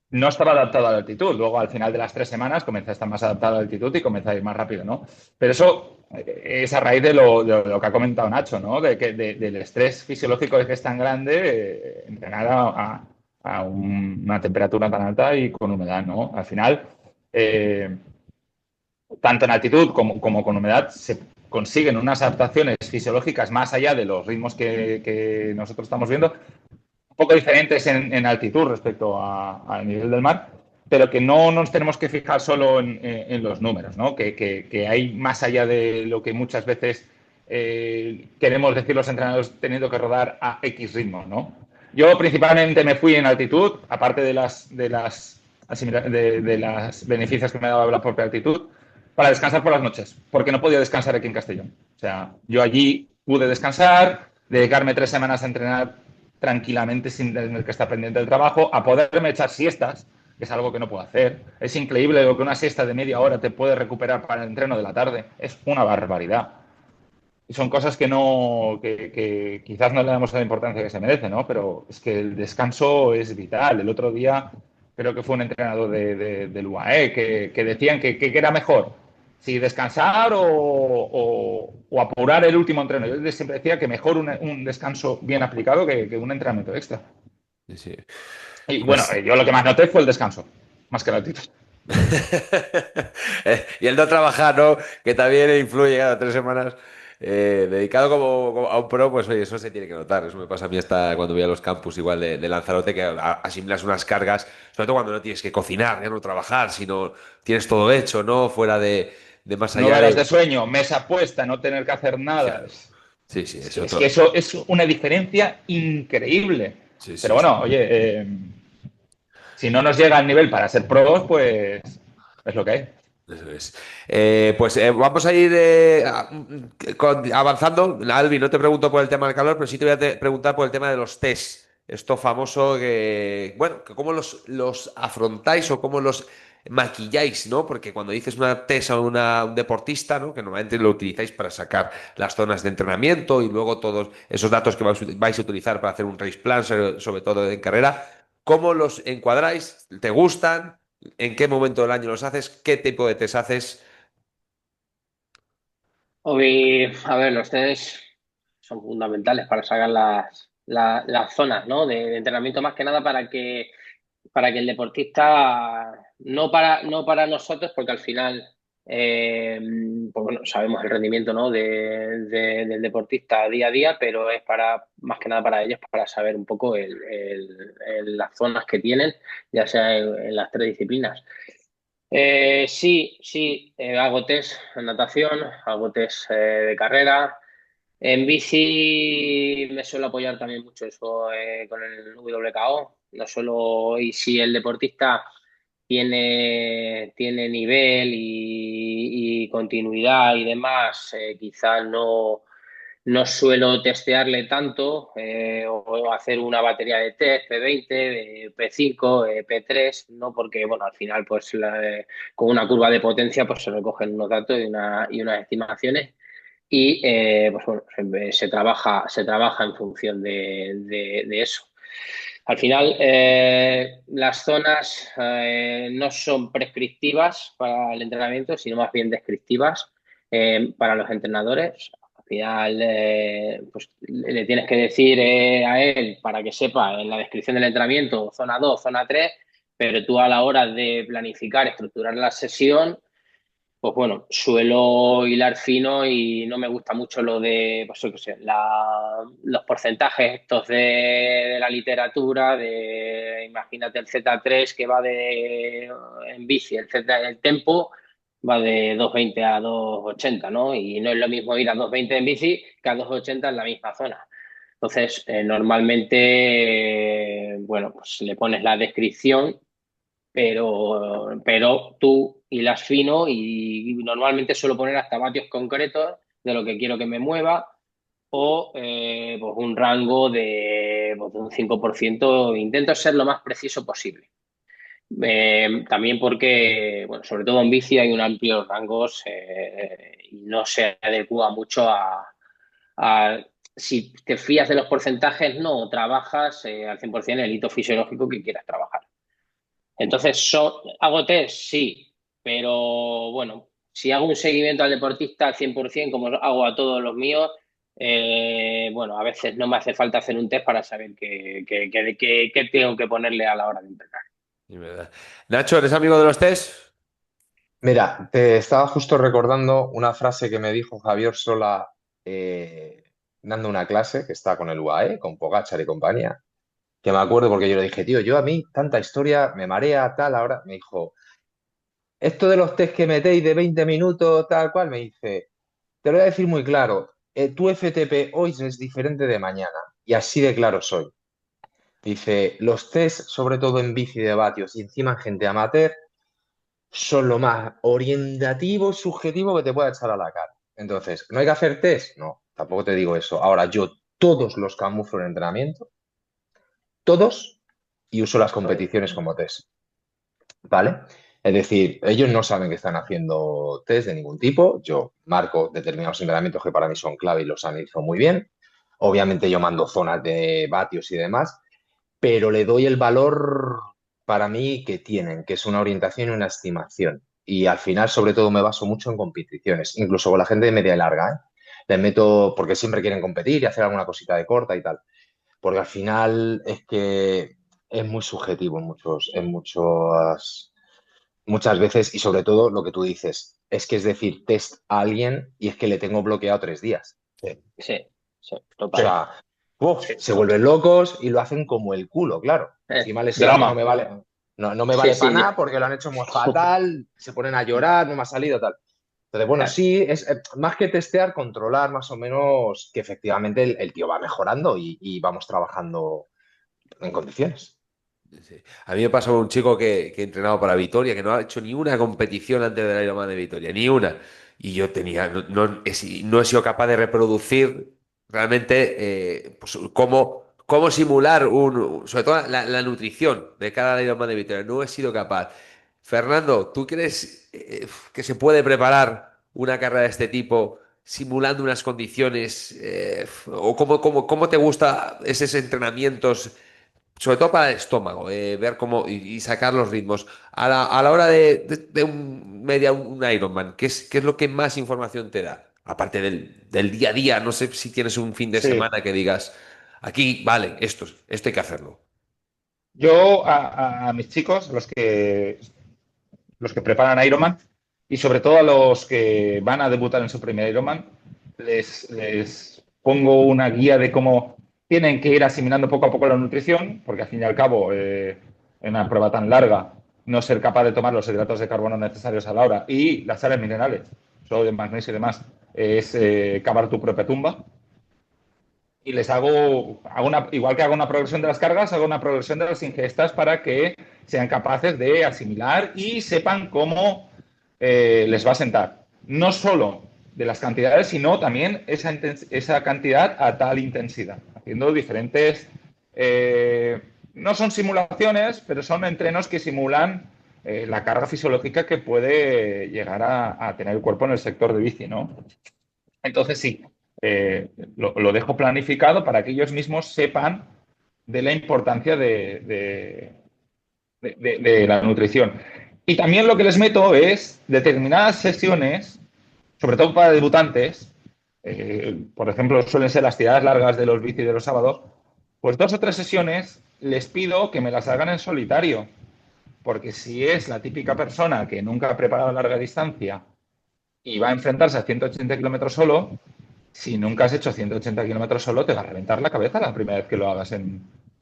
No estaba adaptado a la altitud. Luego, al final de las 3 semanas, comencé a estar más adaptado a la altitud y comencé a ir más rápido, ¿no? Pero eso es a raíz de lo que ha comentado Nacho, ¿no? Del estrés fisiológico que es tan grande, entrenar a una temperatura tan alta y con humedad, ¿no? Al final, tanto en altitud como con humedad, se consiguen unas adaptaciones fisiológicas más allá de los ritmos que nosotros estamos viendo, un poco diferentes en altitud respecto al nivel del mar, pero que no nos tenemos que fijar solo en los números, ¿no? Que hay más allá de lo que muchas veces queremos decir los entrenadores teniendo que rodar a X ritmo, ¿no? Yo principalmente me fui en altitud, aparte de las beneficios que me daba la propia altitud, para descansar por las noches, porque no podía descansar aquí en Castellón. O sea, yo allí pude descansar, dedicarme 3 semanas a entrenar tranquilamente sin tener que estar pendiente del trabajo, a poderme echar siestas, que es algo que no puedo hacer. Es increíble lo que una siesta de media hora te puede recuperar para el entreno de la tarde. Es una barbaridad. Y son cosas que quizás no le damos la importancia que se merece, ¿no? Pero es que el descanso es vital. El otro día creo que fue un entrenador del UAE que decían que era mejor, si descansar o apurar el último entreno. Yo siempre decía que mejor un descanso bien aplicado que un entrenamiento extra. Sí, sí. Y bueno, Pues yo lo que más noté fue el descanso, más que la actitud. y el no trabajar, ¿no? Que también influye cada 3 semanas. Dedicado a un pro, pues oye, eso se tiene que notar. Eso me pasa a mí hasta cuando voy a los campus igual de Lanzarote, que asimilas unas cargas, sobre todo cuando no tienes que cocinar, ya no trabajar, sino tienes todo hecho, ¿no? Fuera de más No allá horas de... de sueño, mesa puesta, no tener que hacer nada. Claro. Sí, sí, Es es que, es que otro. eso es una diferencia increíble. Sí, Pero sí, sí. bueno, oye, si no nos llega al nivel para ser pros, pues es lo que hay. Eso es. Vamos a ir avanzando. Albi, no te pregunto por el tema del calor, pero sí te voy a preguntar por el tema de los test. Esto famoso que, bueno, que cómo los afrontáis o cómo los maquilláis, ¿no? Porque cuando dices una test a un deportista, ¿no? Que normalmente lo utilizáis para sacar las zonas de entrenamiento y luego todos esos datos que vais a utilizar para hacer un race plan, sobre todo en carrera, ¿cómo los encuadráis? ¿Te gustan? ¿En qué momento del año los haces? ¿Qué tipo de test haces? A ver, los test son fundamentales para sacar las zonas, ¿no? de entrenamiento, más que nada para que el deportista, no para nosotros, porque al final, eh, pues bueno, sabemos el rendimiento, ¿no? del deportista día a día, pero es más que nada para ellos, para saber un poco las zonas que tienen, ya sea en las tres disciplinas. Sí, sí, hago test en natación, hago test de carrera. En bici me suelo apoyar también mucho eso con el WKO. No solo, y si el deportista tiene nivel y continuidad y demás, quizás no suelo testearle tanto o hacer una batería de test P20, de P5, P3, ¿no? Porque, bueno, al final, pues con una curva de potencia, pues se recogen unos datos y unas estimaciones y, pues bueno, se trabaja en función de eso. Al final, las zonas no son prescriptivas para el entrenamiento, sino más bien descriptivas para los entrenadores. Al final, pues le tienes que decir a él para que sepa en la descripción del entrenamiento zona 2, zona 3, pero tú a la hora de planificar, estructurar la sesión, pues bueno, suelo hilar fino y no me gusta mucho lo de, pues yo qué sé, los porcentajes estos de la literatura, imagínate el Z3 que va en bici, el tempo va de 220 a 280, ¿no? Y no es lo mismo ir a 220 en bici que a 280 en la misma zona. Entonces, normalmente, bueno, pues le pones la descripción, pero tú hilas fino y normalmente suelo poner hasta vatios concretos de lo que quiero que me mueva o pues un rango de un 5%. Intento ser lo más preciso posible. También porque, bueno, sobre todo en bici hay un amplio rangos y no se adecua mucho a si te fías de los porcentajes, no trabajas al 100% el hito fisiológico que quieras trabajar. Entonces, ¿hago test? Sí, pero bueno, si hago un seguimiento al deportista al 100%, como hago a todos los míos, bueno, a veces no me hace falta hacer un test para saber qué tengo que ponerle a la hora de entrenar. Es verdad. Nacho, ¿eres amigo de los test? Mira, te estaba justo recordando una frase que me dijo Javier Sola dando una clase que está con el UAE, con Pogačar y compañía, que me acuerdo porque yo le dije, tío, yo a mí tanta historia me marea tal, ahora me dijo, esto de los test que metéis de 20 minutos, tal cual, me dice, te lo voy a decir muy claro, tu FTP hoy es diferente de mañana y así de claro soy. Dice, los test, sobre todo en bici de vatios y encima en gente amateur, son lo más orientativo, subjetivo que te pueda echar a la cara. Entonces, ¿no hay que hacer test? No, tampoco te digo eso. Ahora, yo todos los camuflo en entrenamiento, todos, y uso las competiciones como test, ¿vale? Es decir, ellos no saben que están haciendo test de ningún tipo. Yo marco determinados entrenamientos que para mí son clave y los analizo muy bien. Obviamente yo mando zonas de vatios y demás, pero le doy el valor para mí que tienen, que es una orientación y una estimación. Y al final, sobre todo, me baso mucho en competiciones, incluso con la gente de media y larga, ¿eh? Les meto, porque siempre quieren competir y hacer alguna cosita de corta y tal. Porque al final es que es muy subjetivo muchas veces, y sobre todo lo que tú dices, es que es decir, test a alguien y es que le tengo bloqueado 3 días. Sí, sí, O total. sea, se vuelven locos y lo hacen como el culo, claro. Encima el examen no Drama. me vale, no me Sí, vale para sí, nada porque lo han hecho muy fatal, se ponen a llorar, no me ha salido tal. Entonces, bueno, sí, es más que testear, controlar más o menos que efectivamente el tío va mejorando y vamos trabajando en condiciones. Sí. A mí me pasó un chico que he entrenado para Vitoria, que no ha hecho ni una competición antes del Ironman de Vitoria, ni una. Y yo tenía, no he sido capaz de reproducir realmente pues, cómo simular sobre todo la nutrición de cada Ironman de Vitoria. No he sido capaz. Fernando, ¿tú crees que se puede preparar una carrera de este tipo simulando unas condiciones? ¿O cómo te gusta esos entrenamientos? Sobre todo para el estómago, ver cómo y sacar los ritmos. A la hora de un Ironman, ¿qué es lo que más información te da? Aparte del día a día, no sé si tienes un fin de Sí. semana que digas, aquí, vale, esto hay que hacerlo. Yo a mis chicos, los que preparan Ironman, y sobre todo a los que van a debutar en su primer Ironman, les pongo una guía de cómo tienen que ir asimilando poco a poco la nutrición, porque al fin y al cabo, en una prueba tan larga, no ser capaz de tomar los hidratos de carbono necesarios a la hora y las sales minerales, sodio, magnesio y demás, es cavar tu propia tumba. Y les igual que hago una progresión de las cargas, hago una progresión de las ingestas para que sean capaces de asimilar y sepan cómo les va a sentar. No solo de las cantidades, sino también esa cantidad a tal intensidad, haciendo diferentes... no son simulaciones, pero son entrenos que simulan la carga fisiológica que puede llegar a tener el cuerpo en el sector de bici, ¿no? Entonces sí, lo dejo planificado para que ellos mismos sepan de la importancia de la nutrición. Y también lo que les meto es determinadas sesiones, sobre todo para debutantes, por ejemplo, suelen ser las tiradas largas de los bici de los sábados, pues 2 o 3 sesiones les pido que me las hagan en solitario, porque si es la típica persona que nunca ha preparado larga distancia y va a enfrentarse a 180 kilómetros solo, si nunca has hecho 180 kilómetros solo, te va a reventar la cabeza la primera vez que lo hagas en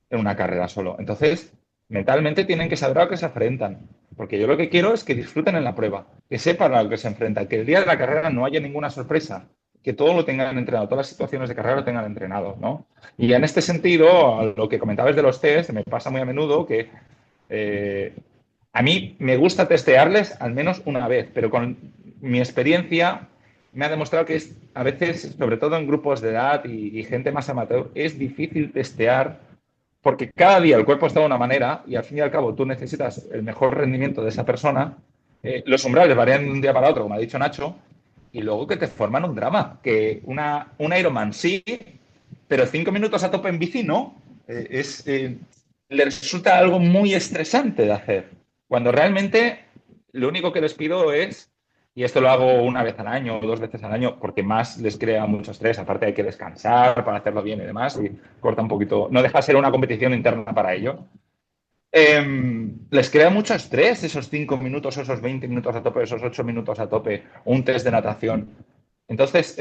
una carrera solo. Entonces, mentalmente tienen que saber a lo que se enfrentan. Porque yo lo que quiero es que disfruten en la prueba, que sepan a lo que se enfrentan, que el día de la carrera no haya ninguna sorpresa, que todo lo tengan entrenado, todas las situaciones de carrera lo tengan entrenado, ¿no? Y en este sentido, a lo que comentabas de los test, me pasa muy a menudo que eh, a mí me gusta testearles al menos una vez, pero con mi experiencia me ha demostrado que a veces, sobre todo en grupos de edad y gente más amateur, es difícil testear porque cada día el cuerpo está de una manera y al fin y al cabo tú necesitas el mejor rendimiento de esa persona. Los umbrales varían de un día para otro, como ha dicho Nacho, y luego que te forman un drama, que un Ironman sí, pero 5 minutos a tope en bici no. Le resulta algo muy estresante de hacer, cuando realmente lo único que les pido es, y esto lo hago una vez al año o 2 veces al año, porque más les crea mucho estrés, aparte hay que descansar para hacerlo bien y demás, y corta un poquito, no deja de ser una competición interna para ellos. Les crea mucho estrés esos 5 minutos, esos 20 minutos a tope, esos 8 minutos a tope, un test de natación. Entonces,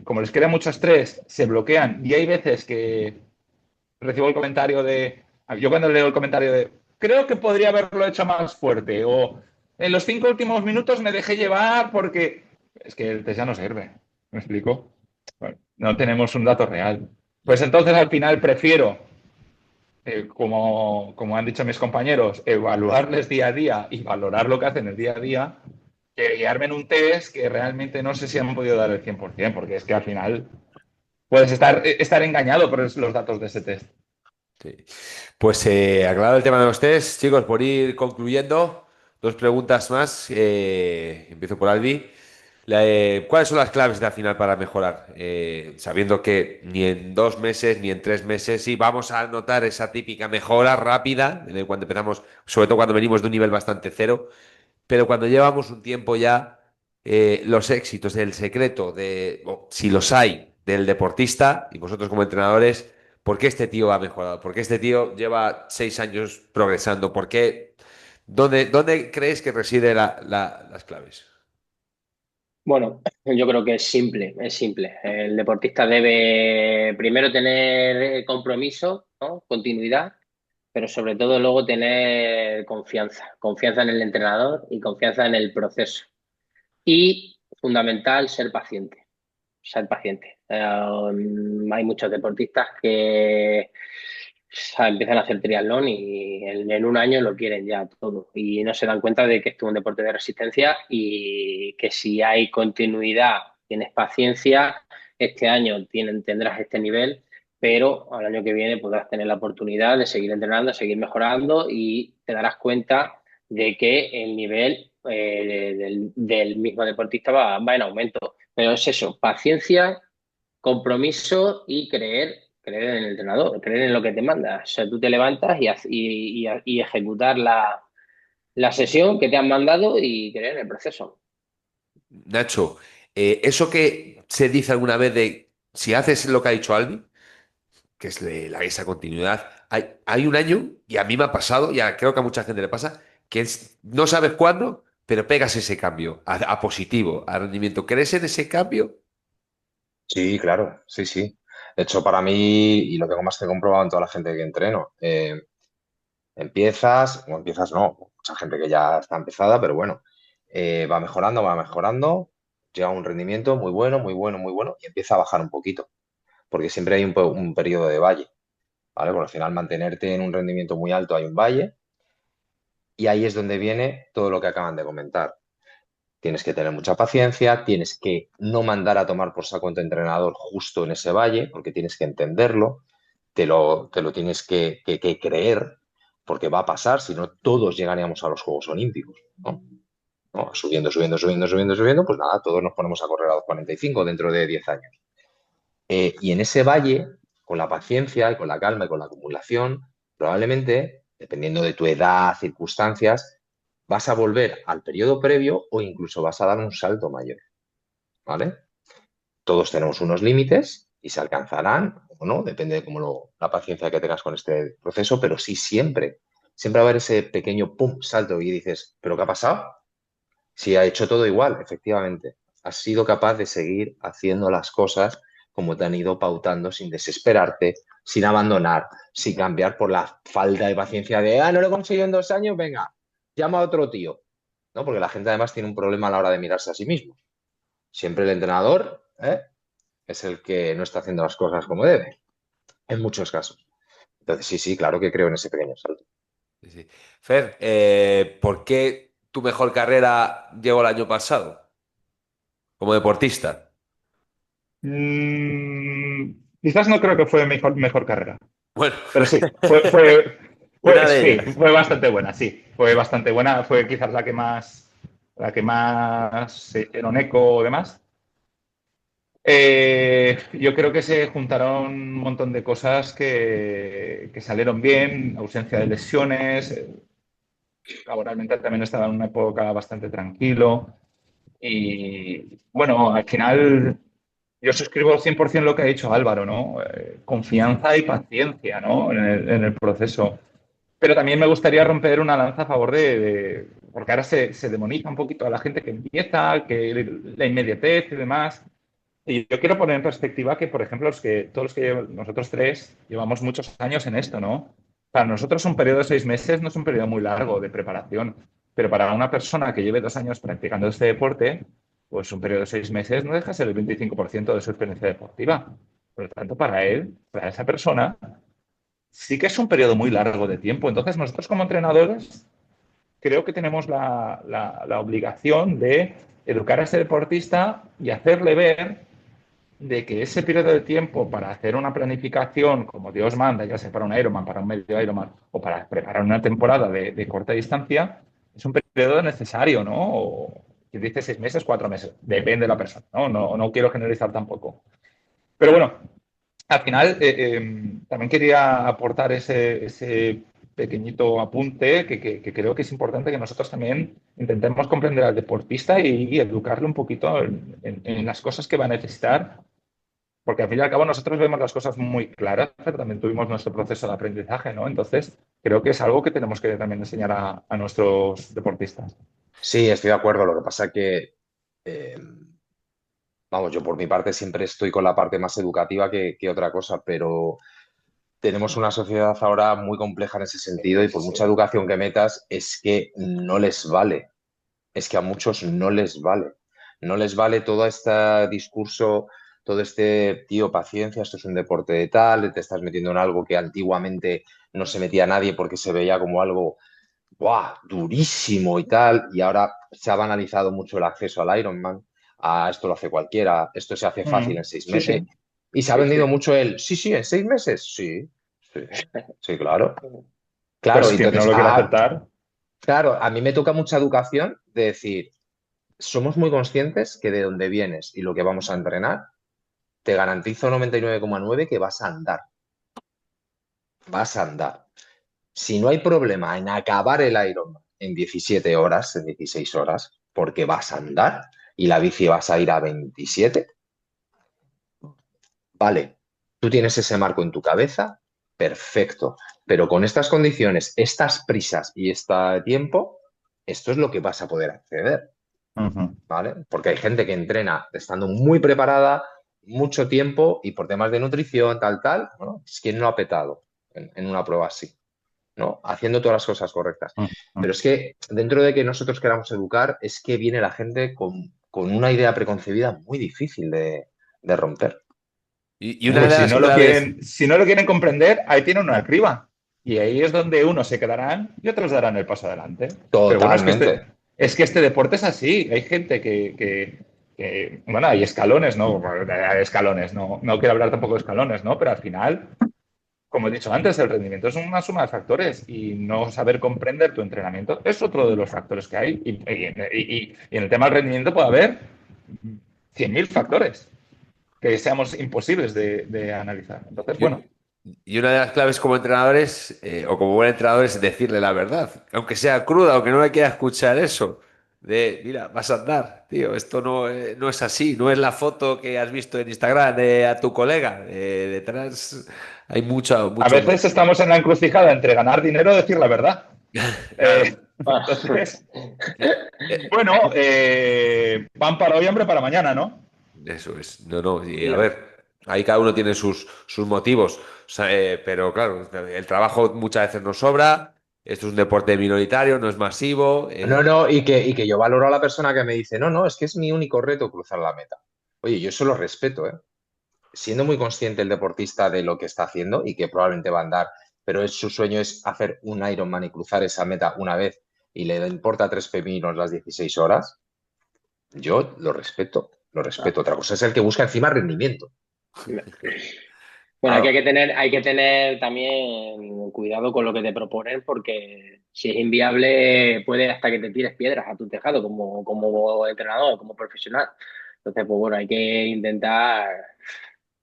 como les crea mucho estrés, se bloquean y hay veces que recibo el comentario de... Yo cuando leo el comentario de, creo que podría haberlo hecho más fuerte, o en los 5 últimos minutos me dejé llevar porque... Es que el test ya no sirve, ¿me explico? Bueno, no tenemos un dato real. Pues entonces al final prefiero, como han dicho mis compañeros, evaluarles día a día y valorar lo que hacen el día a día, que guiarme en un test que realmente no sé si han podido dar el 100%, porque es que al final puedes estar engañado por los datos de ese test. Sí. Pues aclarado el tema de los test, chicos, por ir concluyendo, dos preguntas más. Empiezo por Albi. ¿Cuáles son las claves de la final para mejorar? Sabiendo que ni en 2 meses ni en 3 meses sí vamos a notar esa típica mejora rápida, cuando empezamos, sobre todo cuando venimos de un nivel bastante cero, pero cuando llevamos un tiempo ya, los éxitos, el secreto o si los hay, del deportista y vosotros como entrenadores, ¿por qué este tío ha mejorado? ¿Por qué este tío lleva 6 años progresando? ¿Por qué? ¿Dónde crees que reside las claves? Bueno, yo creo que es simple, es simple. El deportista debe primero tener compromiso, ¿no? Continuidad, pero sobre todo luego tener confianza, confianza en el entrenador y confianza en el proceso. Y fundamental, ser paciente, ser paciente. Hay muchos deportistas que empiezan a hacer triatlón y en un año lo quieren ya todo y no se dan cuenta de que esto es un deporte de resistencia y que si hay continuidad, tienes paciencia, este año tendrás este nivel, pero al año que viene podrás tener la oportunidad de seguir entrenando, seguir mejorando y te darás cuenta de que el nivel del mismo deportista va en aumento. Pero es eso, paciencia, compromiso y creer en el entrenador, creer en lo que te manda. O sea, tú te levantas y ejecutar la sesión que te han mandado y creer en el proceso. Nacho, eso que se dice alguna vez de si haces lo que ha dicho Albi, que es esa continuidad, hay un año, y a mí me ha pasado, y creo que a mucha gente le pasa, que no sabes cuándo, pero pegas ese cambio a positivo, a rendimiento. ¿Crees en ese cambio? Sí, claro, sí, sí. De hecho, para mí, y lo tengo más que comprobado en toda la gente que entreno, empiezas, o empiezas no, mucha gente que ya está empezada, pero bueno, va mejorando, llega a un rendimiento muy bueno, muy bueno, muy bueno, y empieza a bajar un poquito, porque siempre hay un periodo de valle, ¿vale? Porque al final mantenerte en un rendimiento muy alto hay un valle, y ahí es donde viene todo lo que acaban de comentar. Tienes que tener mucha paciencia, tienes que no mandar a tomar por saco a tu entrenador justo en ese valle, porque tienes que entenderlo, te lo tienes que creer, porque va a pasar, si no todos llegaríamos a los Juegos Olímpicos, ¿no? ¿No? Subiendo, subiendo, subiendo, subiendo, subiendo, pues nada, todos nos ponemos a correr a los 45 dentro de 10 años. Y en ese valle, con la paciencia y con la calma y con la acumulación, probablemente, dependiendo de tu edad, circunstancias, vas a volver al periodo previo o incluso vas a dar un salto mayor, ¿vale? Todos tenemos unos límites y se alcanzarán o no, depende de la paciencia que tengas con este proceso, pero sí siempre, siempre va a haber ese pequeño pum, salto y dices, ¿pero qué ha pasado? Si ha hecho todo igual, efectivamente, has sido capaz de seguir haciendo las cosas como te han ido pautando sin desesperarte, sin abandonar, sin cambiar por la falta de paciencia de, no lo he conseguido en 2 años, venga, llama a otro tío. ¿No? Porque la gente además tiene un problema a la hora de mirarse a sí mismo. Siempre el entrenador, es el que no está haciendo las cosas como debe, en muchos casos. Entonces, sí, sí, claro que creo en ese pequeño salto. Sí, sí. Fer, ¿por qué tu mejor carrera llegó el año pasado como deportista? Quizás no creo que fue mejor carrera, Bueno, pero sí, una de sí, ellas. fue bastante buena, sí, fue bastante buena, fue quizás la que más se hicieron eco o demás. Yo creo que se juntaron un montón de cosas que salieron bien, ausencia de lesiones, laboralmente también estaba en una época bastante tranquilo y bueno, al final yo suscribo 100% lo que ha dicho Álvaro, ¿no? Confianza y paciencia, ¿no? En el proceso. Pero también me gustaría romper una lanza a favor porque ahora se demoniza un poquito a la gente que empieza, que la inmediatez y demás. Y yo quiero poner en perspectiva que, por ejemplo, todos los que nosotros tres llevamos muchos años en esto, ¿no? Para nosotros un periodo de 6 meses no es un periodo muy largo de preparación, pero para una persona que lleve 2 años practicando este deporte, pues un periodo de 6 meses no deja de ser el 25% de su experiencia deportiva. Por lo tanto, para él, para esa persona, sí que es un periodo muy largo de tiempo. Entonces, nosotros como entrenadores creo que tenemos la obligación de educar a ese deportista y hacerle ver de que ese periodo de tiempo para hacer una planificación como Dios manda, ya sea para un Ironman, para un medio Ironman o para preparar una temporada de corta distancia, es un periodo necesario, ¿no? O, quien dice 6 meses, 4 meses, depende de la persona, ¿no? No quiero generalizar tampoco. Pero bueno, al final también quería aportar ese pequeñito apunte que creo que es importante que nosotros también intentemos comprender al deportista y educarle un poquito en las cosas que va a necesitar porque al fin y al cabo nosotros vemos las cosas muy claras, pero también tuvimos nuestro proceso de aprendizaje, ¿no? Entonces, creo que es algo que tenemos que también enseñar a nuestros deportistas. Sí, estoy de acuerdo. Lo que pasa que, eh, vamos, yo por mi parte siempre estoy con la parte más educativa que otra cosa, pero tenemos una sociedad ahora muy compleja en ese sentido y por mucha educación que metas, es que no les vale. Es que a muchos no les vale. No les vale todo este discurso, todo este, tío, paciencia, esto es un deporte de tal, te estás metiendo en algo que antiguamente no se metía nadie porque se veía como algo, ¡buah!, durísimo y tal, y ahora se ha banalizado mucho el acceso al Ironman, a esto lo hace cualquiera, esto se hace fácil en seis Sí, meses, sí. y se ha Sí, vendido sí. mucho el, sí, sí, en 6 meses, sí, sí, sí, claro. Claro, Pues quien no entonces, lo quiere aceptar. claro, a mí me toca mucha educación de decir, somos muy conscientes que de dónde vienes y lo que vamos a entrenar, te garantizo 99,9 que vas a andar. Vas a andar. Si no hay problema en acabar el Ironman en 17 horas, en 16 horas, porque vas a andar y la bici vas a ir a 27, vale, tú tienes ese marco en tu cabeza, perfecto. Pero con estas condiciones, estas prisas y este tiempo, esto es lo que vas a poder acceder. Ujú. ¿Vale? Porque hay gente que entrena estando muy preparada, mucho tiempo y por temas de nutrición, tal, ¿no? Es quien no ha petado en una prueba así, ¿no? Haciendo todas las cosas correctas. Ujú. Pero es que dentro de que nosotros queramos educar, es que viene la gente con una idea preconcebida muy difícil de romper. Y una de Pues las claves, si no lo quieren comprender, ahí tienen una criba. Y ahí es donde unos se quedarán y otros darán el paso adelante. Pero bueno, Totalmente. es que este deporte es así. Hay gente bueno, hay escalones, ¿no? Hay escalones, no quiero hablar tampoco de escalones, ¿no? Pero al final, como he dicho antes, el rendimiento es una suma de factores y no saber comprender tu entrenamiento es otro de los factores que hay. Y en el tema del rendimiento puede haber 100.000 factores que seamos imposibles de analizar. Entonces, bueno, y y una de las claves como entrenadores, o como buen entrenador, es decirle la verdad, aunque sea cruda, aunque no me quiera escuchar eso. De, mira, vas a andar, tío, esto no es así, no es la foto que has visto en Instagram de a tu colega. Detrás hay mucho, a mucho más. veces estamos en la encrucijada entre ganar dinero o decir la verdad. Claro. Entonces, Eh, bueno, pan para hoy, hambre para mañana, ¿no? Eso es. No, no. Y a Ya. ver, ahí cada uno tiene sus motivos. O sea, pero claro, el trabajo muchas veces nos sobra. Esto es un deporte minoritario, no es masivo. No, no, y que yo valoro a la persona que me dice, no, no, es que es mi único reto cruzar la meta. Oye, yo eso lo respeto, ¿eh? Siendo muy consciente el deportista de lo que está haciendo y que probablemente va a andar, pero su sueño es hacer un Ironman y cruzar esa meta una vez y le importa tres pepinos las 16 horas, yo lo respeto, lo Ah. respeto. Otra cosa es el que busca encima rendimiento. Bueno, Claro. hay que tener también cuidado con lo que te proponen porque si es inviable puede hasta que te tires piedras a tu tejado como entrenador, como profesional. Entonces, pues bueno, hay que intentar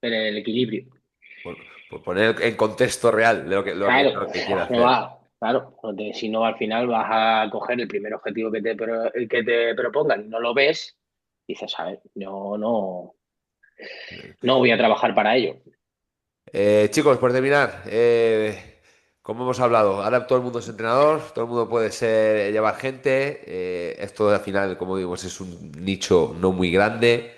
tener el equilibrio. Por poner en contexto real de Claro, lo que quiere no hacer. va, claro, si no al final vas a coger el primer objetivo que te propongan y no lo ves, dices, a ver, yo no voy a trabajar para ello. Chicos, por terminar, como hemos hablado, ahora todo el mundo es entrenador, todo el mundo puede ser llevar gente. Esto al final, como digo, es un nicho no muy grande.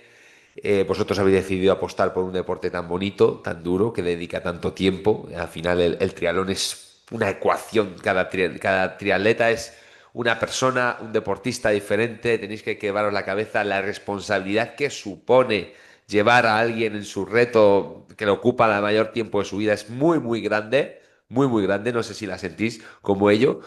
Vosotros habéis decidido apostar por un deporte tan bonito, tan duro, que dedica tanto tiempo. Al final el triatlón es una ecuación, cada triatleta es una persona, un deportista diferente, tenéis que llevaros la cabeza la responsabilidad que supone llevar a alguien en su reto que le ocupa la mayor tiempo de su vida es muy, muy, muy grande, no sé si la sentís como ello,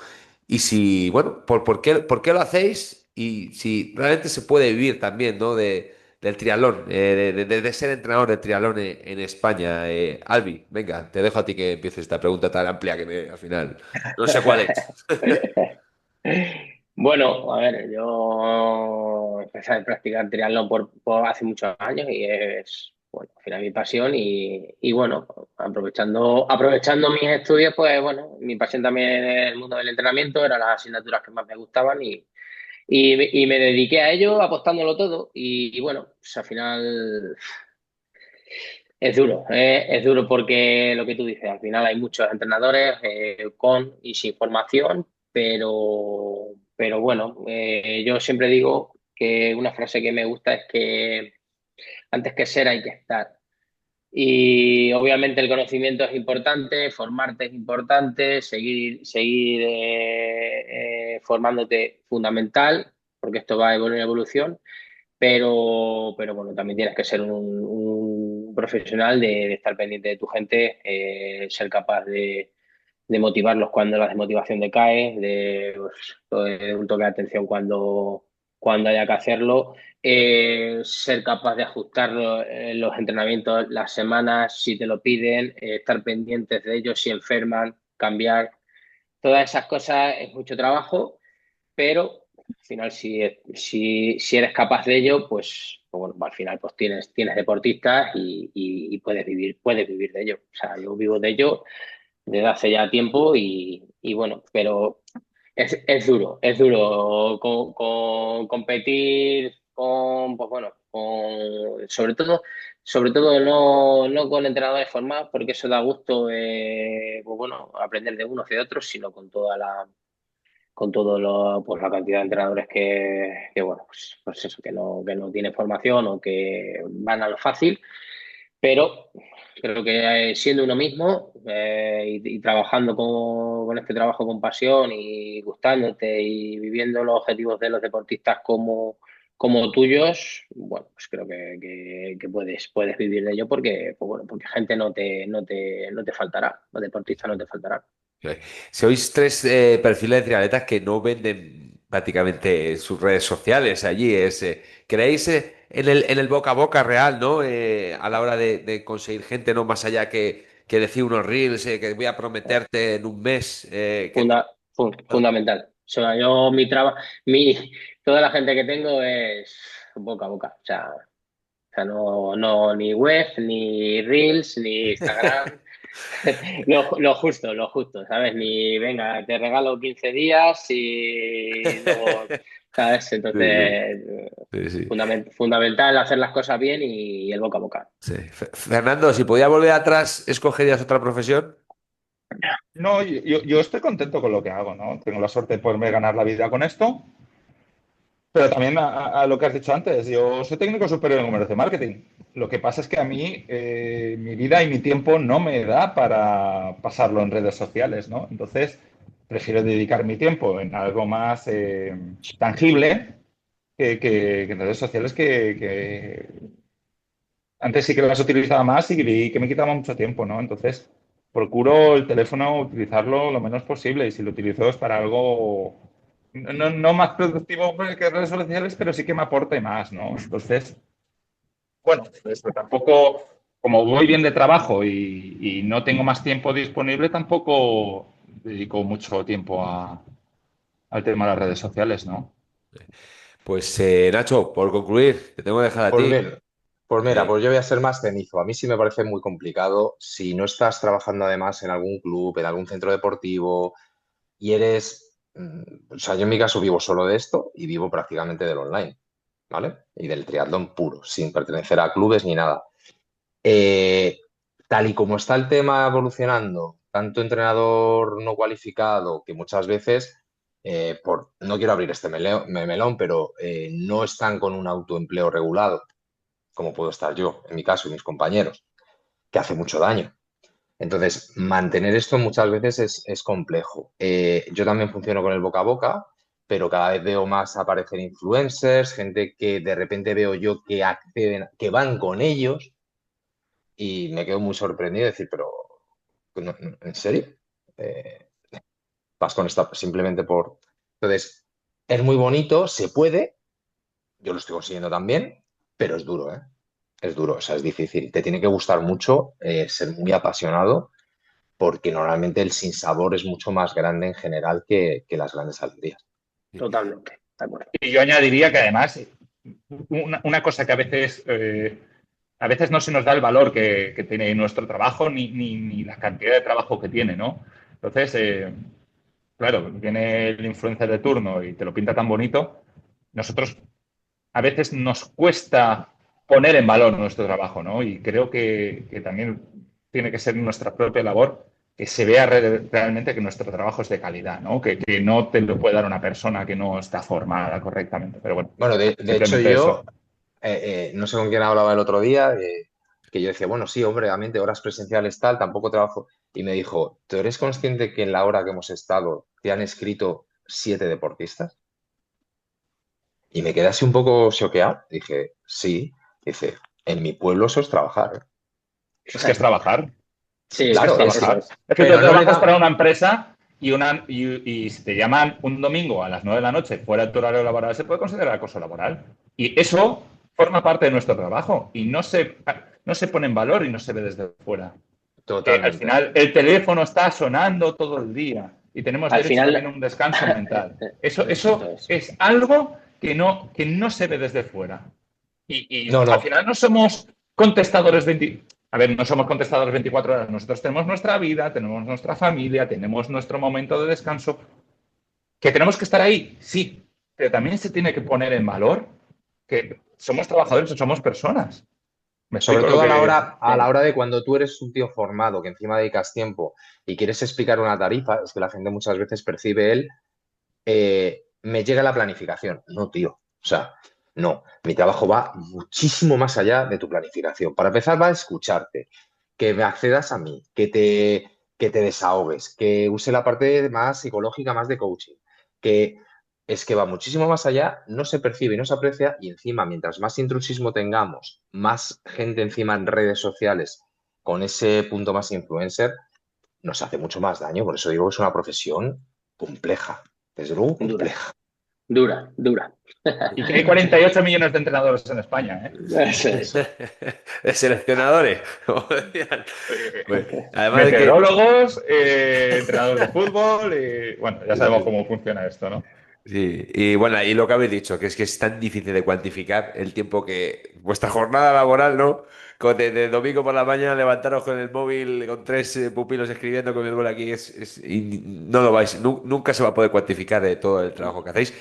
y si, bueno, por qué lo hacéis y si realmente se puede vivir también, ¿no? Del triatlón, de ser entrenador de triatlón en España. Albi, venga, te dejo a ti que empieces esta pregunta tan amplia al final no sé cuál es. Bueno, a ver, yo empecé a practicar triatlón por hace muchos años y es, bueno, al final mi pasión y bueno, aprovechando mis estudios, pues bueno, mi pasión también en el mundo del entrenamiento, eran las asignaturas que más me gustaban y me dediqué a ello apostándolo todo y bueno, pues al final es duro porque lo que tú dices, al final hay muchos entrenadores con y sin formación, pero bueno, yo siempre digo que una frase que me gusta es que antes que ser hay que estar. Y obviamente el conocimiento es importante, formarte es importante, seguir formándote fundamental, porque esto va en evolución, pero bueno, también tienes que ser un profesional de estar pendiente de tu gente, ser capaz de motivarlos cuando la desmotivación decae, de un toque de atención cuando haya que hacerlo, ser capaz de ajustar los entrenamientos, las semanas, si te lo piden, estar pendientes de ellos, si enferman, cambiar. Todas esas cosas es mucho trabajo, pero al final si eres capaz de ello, pues bueno, al final pues tienes deportistas y puedes vivir de ello. O sea, yo vivo de ello desde hace ya tiempo y bueno, pero es duro competir con, pues bueno, sobre todo no con entrenadores formados, porque eso da gusto, pues bueno, aprender de unos y de otros, sino con pues la cantidad de entrenadores que bueno, pues eso, que no tiene formación o que van a lo fácil, pero creo que siendo uno mismo y trabajando con este trabajo con pasión y gustándote y viviendo los objetivos de los deportistas como tuyos, bueno, pues creo que puedes vivir de ello porque, pues bueno, porque gente no te faltará, los deportistas no te faltarán. Sois tres perfiles de triatletas que no venden prácticamente sus redes sociales allí. ¿Creéis en el boca a boca real, ¿no? A la hora de conseguir gente, no más allá que decir unos reels, que voy a prometerte en un mes. Fundamental. O sea, mi, toda la gente que tengo es boca a boca. O sea, no, ni web, ni Reels, ni Instagram. Lo justo, ¿sabes? Ni venga, te regalo 15 días y luego, ¿sabes? Sí, sí, Entonces, sí, sí. fundamental hacer las cosas bien y el boca a boca. Sí. Fernando, si podía volver atrás, ¿escogerías otra profesión? No, yo estoy contento con lo que hago, ¿no? Tengo la suerte de poderme ganar la vida con esto, pero también a lo que has dicho antes, yo soy técnico superior en comercio de marketing. Lo que pasa es que a mí mi vida y mi tiempo no me da para pasarlo en redes sociales, ¿no? Entonces, prefiero dedicar mi tiempo en algo más tangible que en redes sociales que antes sí que las utilizaba más y vi que me quitaba mucho tiempo, ¿no? Entonces, procuro el teléfono utilizarlo lo menos posible y si lo utilizo es para algo no más productivo que redes sociales, pero sí que me aporte más, ¿no? Entonces, bueno, pues tampoco, como voy bien de trabajo y no tengo más tiempo disponible, tampoco dedico mucho tiempo al tema de las redes sociales, ¿no? Pues Nacho, por concluir, te tengo que dejar a Pues ti. mira, pues mira, Eh, pues yo voy a ser más cenizo. A mí sí me parece muy complicado si no estás trabajando además en algún club, en algún centro deportivo y eres, o sea, yo en mi caso vivo solo de esto y vivo prácticamente del online, ¿vale? Y del triatlón puro, sin pertenecer a clubes ni nada. Eh, Tal y como está el tema evolucionando, tanto entrenador no cualificado, que muchas veces, no quiero abrir este melón, pero no están con un autoempleo regulado, como puedo estar yo, en mi caso, y mis compañeros, que hace mucho daño. Entonces, mantener esto muchas veces es complejo. Yo también funciono con el boca a boca, pero cada vez veo más aparecer influencers, gente que de repente veo yo que acceden, que van con ellos y me quedo muy sorprendido de decir, pero ¿en serio? Eh, Vas con esta simplemente por... Entonces, es muy bonito, se puede, yo lo estoy consiguiendo también, pero es duro, ¿eh? Es duro, o sea, es difícil. Te tiene que gustar mucho, ser muy apasionado, porque normalmente el sinsabor es mucho más grande en general que las grandes alegrías. Totalmente, de acuerdo. Y yo añadiría que además, una cosa que a veces no se nos da el valor que tiene nuestro trabajo ni la cantidad de trabajo que tiene, ¿no? Entonces, claro, viene el influencer de turno y te lo pinta tan bonito. Nosotros a veces nos cuesta poner en valor nuestro trabajo, ¿no? Y creo que también tiene que ser nuestra propia labor que se vea realmente que nuestro trabajo es de calidad, ¿no? Que no te lo puede dar una persona que no está formada correctamente. Pero bueno, Bueno, de hecho simplemente yo, eso. no sé con quién hablaba el otro día, que yo decía, bueno, sí, hombre, obviamente horas presenciales tal, tampoco trabajo. Y me dijo, ¿tú eres consciente que en la hora que hemos estado te han escrito 7 deportistas? Y me quedé así un poco choqueado. Dije, sí. Dice, en mi pueblo eso es trabajar, ¿eh? Es que es trabajar. Sí, Es que es Claro, trabajar. Es que tú pero no le trabajas da... para una empresa y si te llaman un domingo a las 9 de la noche fuera de tu horario laboral, se puede considerar acoso laboral. Y eso forma parte de nuestro trabajo y no se pone en valor y no se ve desde fuera. Que al Totalmente. final el teléfono está sonando todo el día y tenemos al derecho también a final, un descanso mental. esto Eso es. es algo que no se ve desde fuera. Y No, al no, final no somos contestadores 20. A ver, no somos contestadores 24 horas. Nosotros tenemos nuestra vida, tenemos nuestra familia, tenemos nuestro momento de descanso. ¿Que tenemos que estar ahí? Sí. Pero también se tiene que poner en valor que somos trabajadores o somos personas. ¿Me sobre explico lo todo que...? a la hora de cuando tú eres un tío formado, que encima dedicas tiempo y quieres explicar una tarifa, es que la gente muchas veces percibe me llega la planificación. No, tío. O sea, no. Mi trabajo va muchísimo más allá de tu planificación. Para empezar, va a escucharte, que me accedas a mí, que te desahogues, que use la parte más psicológica, más de coaching, que es que va muchísimo más allá, no se percibe y no se aprecia, y encima, mientras más intrusismo tengamos, más gente encima en redes sociales con ese punto más influencer, nos hace mucho más daño. Por eso digo que es una profesión compleja, desde luego Dura, compleja. dura, dura. Y que hay 48 millones de entrenadores en España, ¿eh? Eso es. De seleccionadores, como decían. Pues, además de que Meteorólogos, entrenadores de fútbol, bueno, ya sabemos cómo funciona esto, ¿no? sí, y bueno, y lo que habéis dicho, que es tan difícil de cuantificar el tiempo que vuestra jornada laboral, ¿no? De domingo por la mañana levantaros con el móvil con tres pupilos escribiendo con el móvil aquí y no lo vais, nunca se va a poder cuantificar de todo el trabajo que hacéis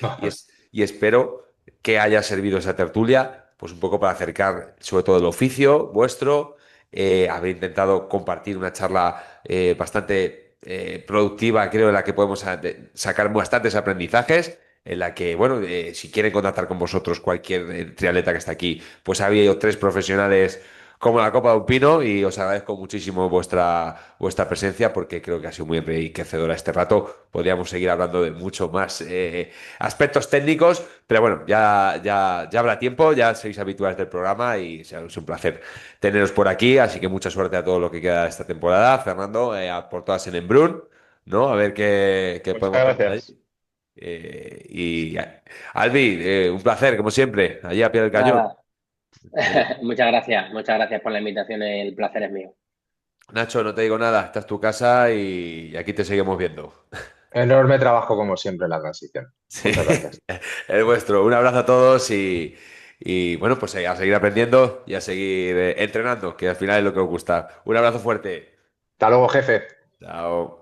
y espero que haya servido esa tertulia, pues un poco para acercar sobre todo el oficio vuestro, haber intentado compartir una charla bastante productiva, creo, en la que podemos sacar bastantes aprendizajes, en la que, bueno, si quieren contactar con vosotros cualquier triatleta que está aquí, pues ha habido tres profesionales como la copa de un pino y os agradezco muchísimo vuestra presencia porque creo que ha sido muy enriquecedora este rato. Podríamos seguir hablando de mucho más aspectos técnicos, pero bueno, ya habrá tiempo, ya sois habituales del programa y es un placer teneros por aquí, así que mucha suerte a todo lo que queda de esta temporada, Fernando, por todas en Embrun, ¿no? A ver qué Muchas podemos tener ahí. gracias. Y Albi, un placer, como siempre, allí a pie del cañón. Nada. Muchas gracias por la invitación. El placer es mío. Nacho, no te digo nada, esta es tu casa y aquí te seguimos viendo. Enorme trabajo como siempre en la transición. Sí, Muchas gracias. el vuestro. Un abrazo a todos y bueno, pues a seguir aprendiendo y a seguir entrenando, que al final es lo que os gusta. Un abrazo fuerte. Hasta luego, jefe. Chao.